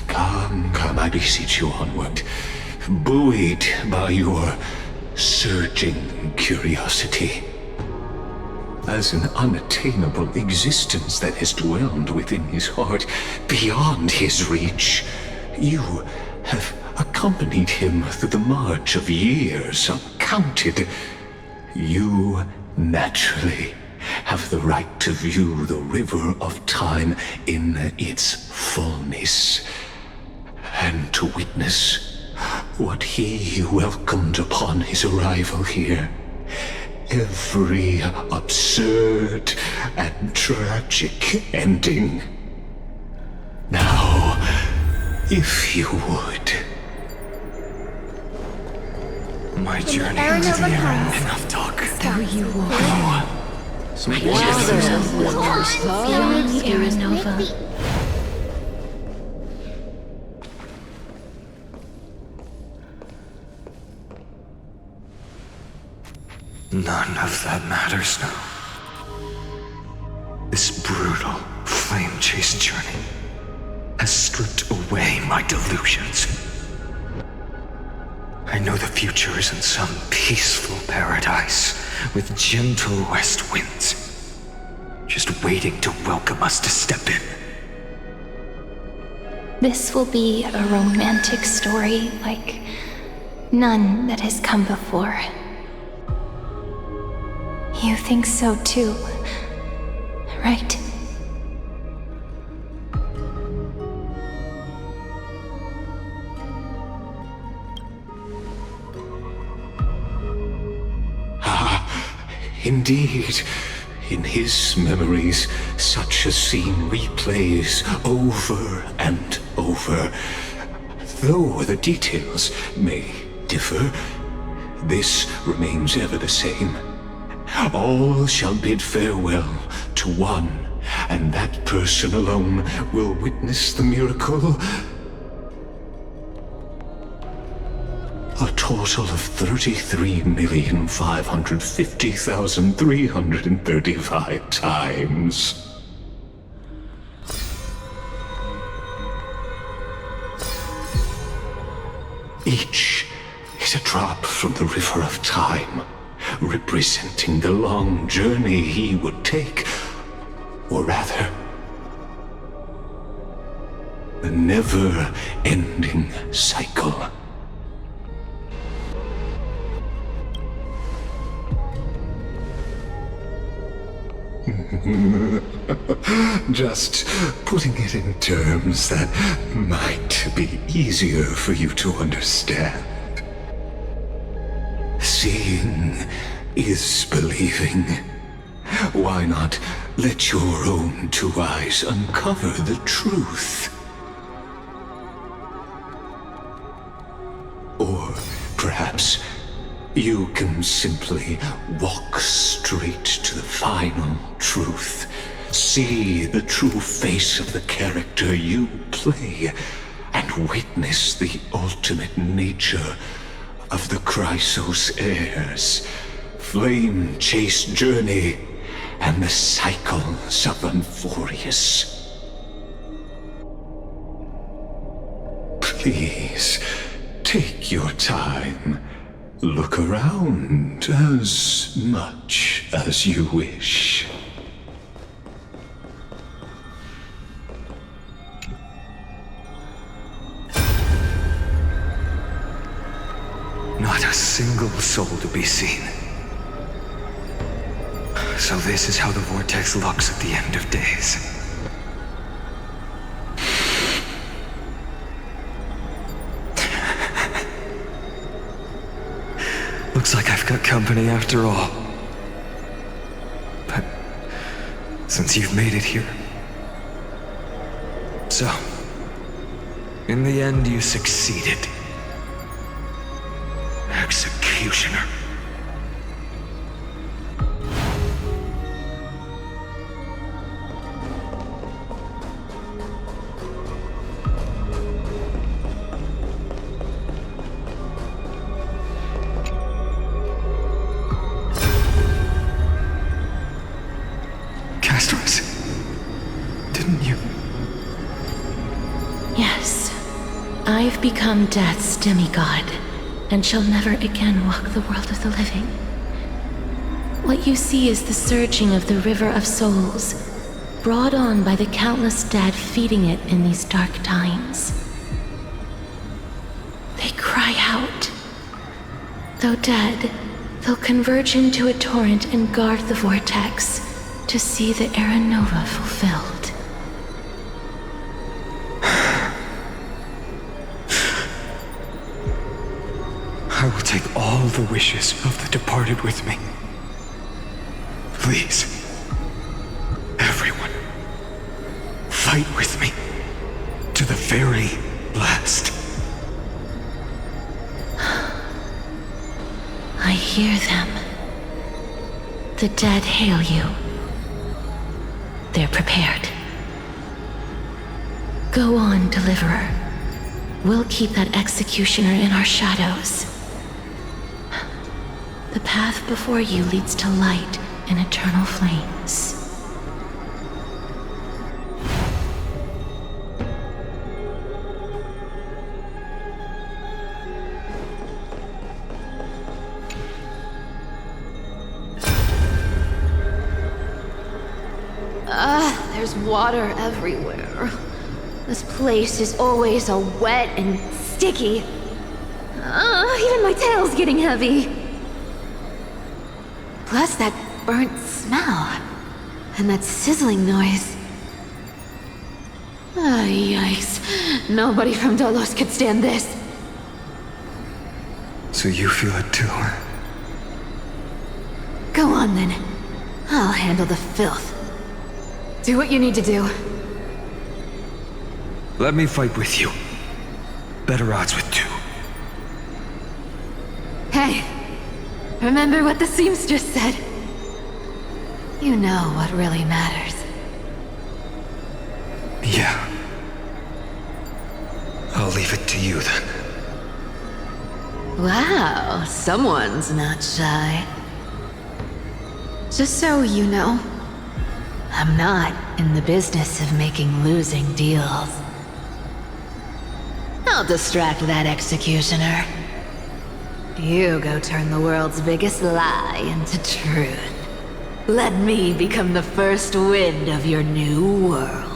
I beseech you onward, buoyed by your surging curiosity. As an unattainable existence that has dwelled within his heart, beyond his reach, you have accompanied him through the march of years uncounted. You naturally have the right to view the river of time in its fullness, and to witness what he welcomed upon his arrival here. every absurd and tragic ending. Now, if you would. My journey Aaron to the overcomes. end. Enough talk. There you walk. So Aaron Nova. None of that matters now. This brutal, flame-chased journey has stripped away my delusions. I know the future is in some peaceful paradise with gentle west winds, just waiting to welcome us to step in. This will be a romantic story like none that has come before. You think so too, right? Indeed, in his memories, such a scene replays over and over. Though the details may differ, this remains ever the same. All shall bid farewell to one, and that person alone will witness the miracle. A total of 33,550,335 times. Each is a drop from the river of time, representing the long journey he would take, or rather, the never-ending cycle. Just putting it in terms that might be easier for you to understand. Seeing is believing. Why not let your own two eyes uncover the truth? Or perhaps you can simply walk straight to the final truth. See the true face of the character you play, and witness the ultimate nature of the Chrysos heirs, flame-chased journey, and the cycles of Amphorius. Please, take your time. Look around as much as you wish. Not a single soul to be seen. So this is how the vortex looks at the end of days. Looks like I've got company after all. But since you've made it here. So, in the end you succeeded. Executioner. Castros, didn't you? Yes, I've become Death's demigod, and shall never again walk the world of the living. What you see is the surging of the river of souls, brought on by the countless dead feeding it in these dark times. They cry out. Though dead, they'll converge into a torrent and guard the vortex to see the Era Nova fulfilled. I will take all the wishes of the departed with me. Please. Everyone. Fight with me. To the very last. I hear them. The dead hail you. They're prepared. Go on, Deliverer. We'll keep that executioner in our shadows. The path before you leads to light and eternal flames. There's water everywhere. This place is always so wet and sticky. Even my tail's getting heavy. Plus that burnt smell. And that sizzling noise. Yikes. Nobody from Dolos could stand this. So you feel it too, huh? Go on then. I'll handle the filth. Do what you need to do. Let me fight with you. Better odds with two. Hey, remember what the seamstress said? You know what really matters. Yeah. I'll leave it to you then. Wow, someone's not shy. Just so you know, I'm not in the business of making losing deals. I'll distract that executioner. You go turn the world's biggest lie into truth. Let me become the first wind of your new world.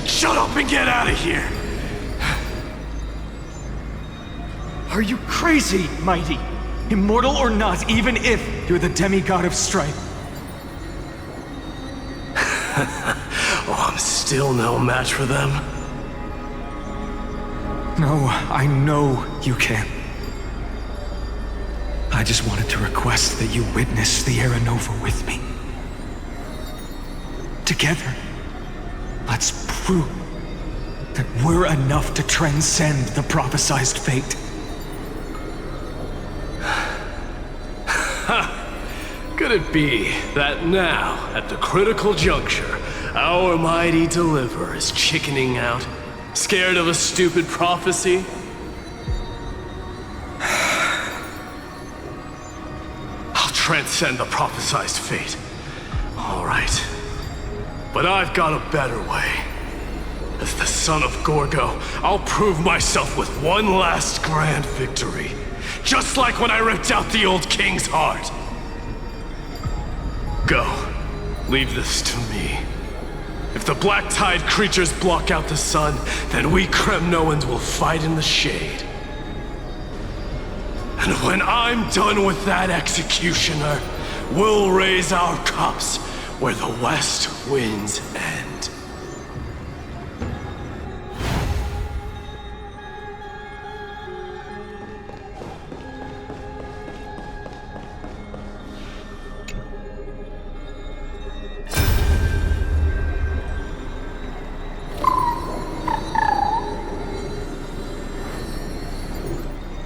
Shut up and get out of here! Are you crazy, Mighty? Immortal or not, even if you're the demigod of strife. Oh, I'm still no match for them. No, I know you can. I just wanted to request that you witness the Era Nova with me. Together, let's prove that we're enough to transcend the prophesized fate. Could it be that now, at the critical juncture, our mighty deliverer is chickening out, scared of a stupid prophecy? I'll transcend the prophesized fate. All right. But I've got a better way. As the son of Gorgo, I'll prove myself with one last grand victory. Just like when I ripped out the old king's heart. Go. Leave this to me. If the black tide creatures block out the sun, then we Kremnoans will fight in the shade. And when I'm done with that executioner, we'll raise our cups where the west winds end.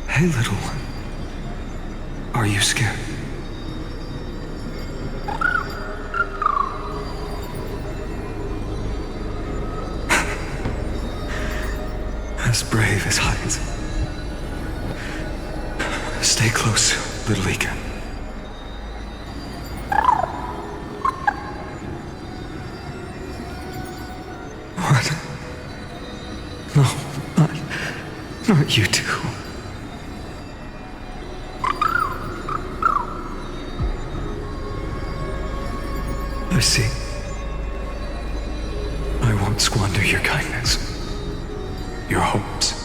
Hey, little one. Are you scared? As brave as hides. Stay close, little Ika. What? No, not you two. I see. I won't squander your kindness. Your hopes.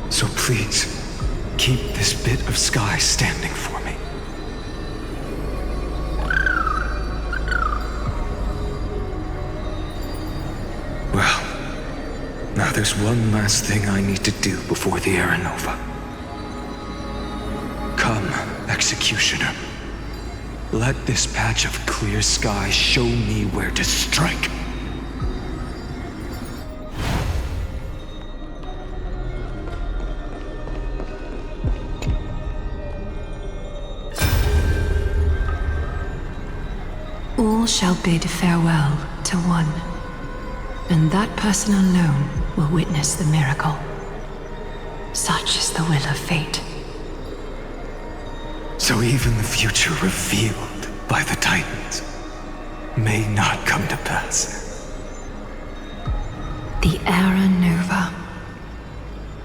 So please, keep this bit of sky standing for me. There's one last thing I need to do before the Era Nova. Come, Executioner. Let this patch of clear sky show me where to strike. All shall bid farewell to one, and that person alone will witness the miracle. Such is the will of fate. So even the future revealed by the Titans may not come to pass. The Era Nova.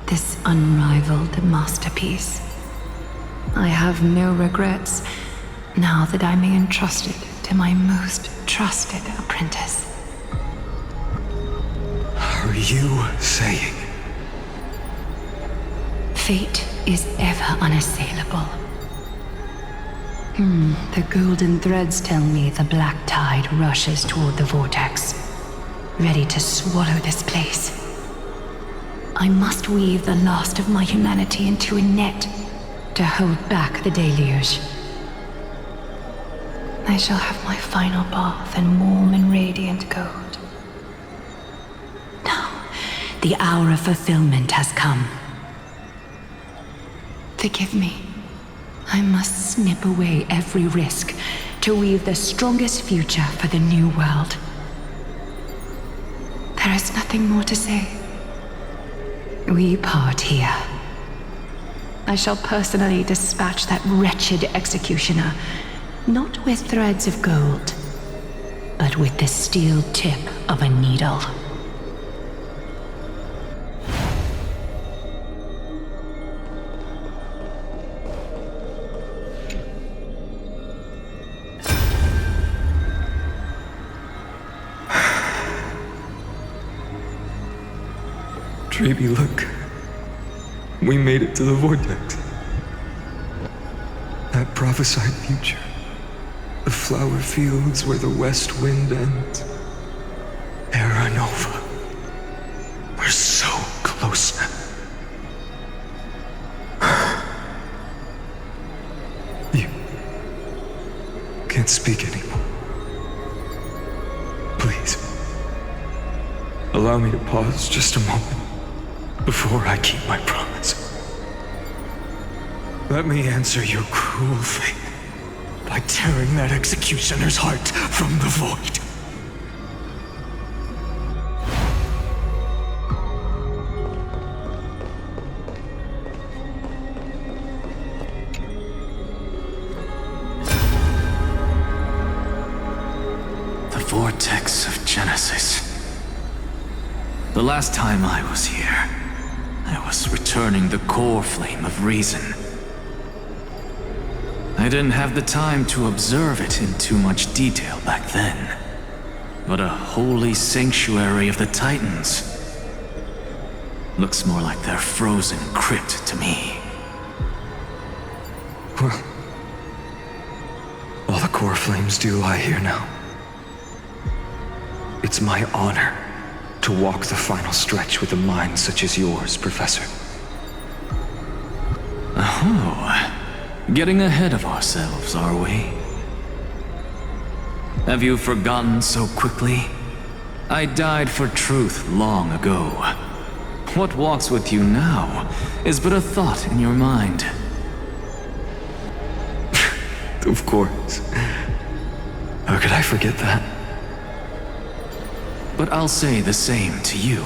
This unrivaled masterpiece. I have no regrets now that I may entrust it to my most trusted apprentice. Are you saying? Fate is ever unassailable. The golden threads tell me the black tide rushes toward the vortex, ready to swallow this place. I must weave the last of my humanity into a net to hold back the deluge. I shall have my final bath in warm and radiant gold. Now, the hour of fulfillment has come. Forgive me. I must snip away every risk to weave the strongest future for the new world. There is nothing more to say. We part here. I shall personally dispatch that wretched executioner, not with threads of gold, but with the steel tip of a needle. Dreamy, look. We made it to the vortex. That prophesied future. The flower fields where the west wind ends. Era Nova. We're so close now. You can't speak anymore. Please, allow me to pause just a moment before I keep my promise. Let me answer your cruel fate by tearing that executioner's heart from the void. The vortex of Genesis. The last time I was here, I was returning the core flame of reason. I didn't have the time to observe it in too much detail back then. But a holy sanctuary of the Titans looks more like their frozen crypt to me. Well, all the core flames do lie here now. It's my honor to walk the final stretch with a mind such as yours, Professor. Oh, getting ahead of ourselves, are we? Have you forgotten so quickly? I died for truth long ago. What walks with you now is but a thought in your mind. Of course. How could I forget that? But I'll say the same to you.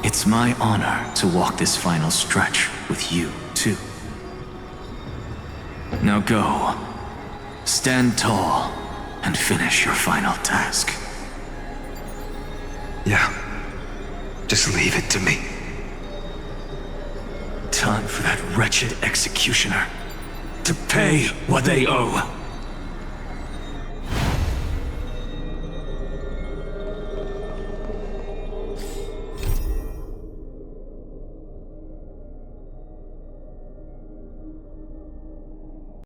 It's my honor to walk this final stretch with you, too. Now go. Stand tall and finish your final task. Yeah. Just leave it to me. Time for that wretched executioner to pay what they owe.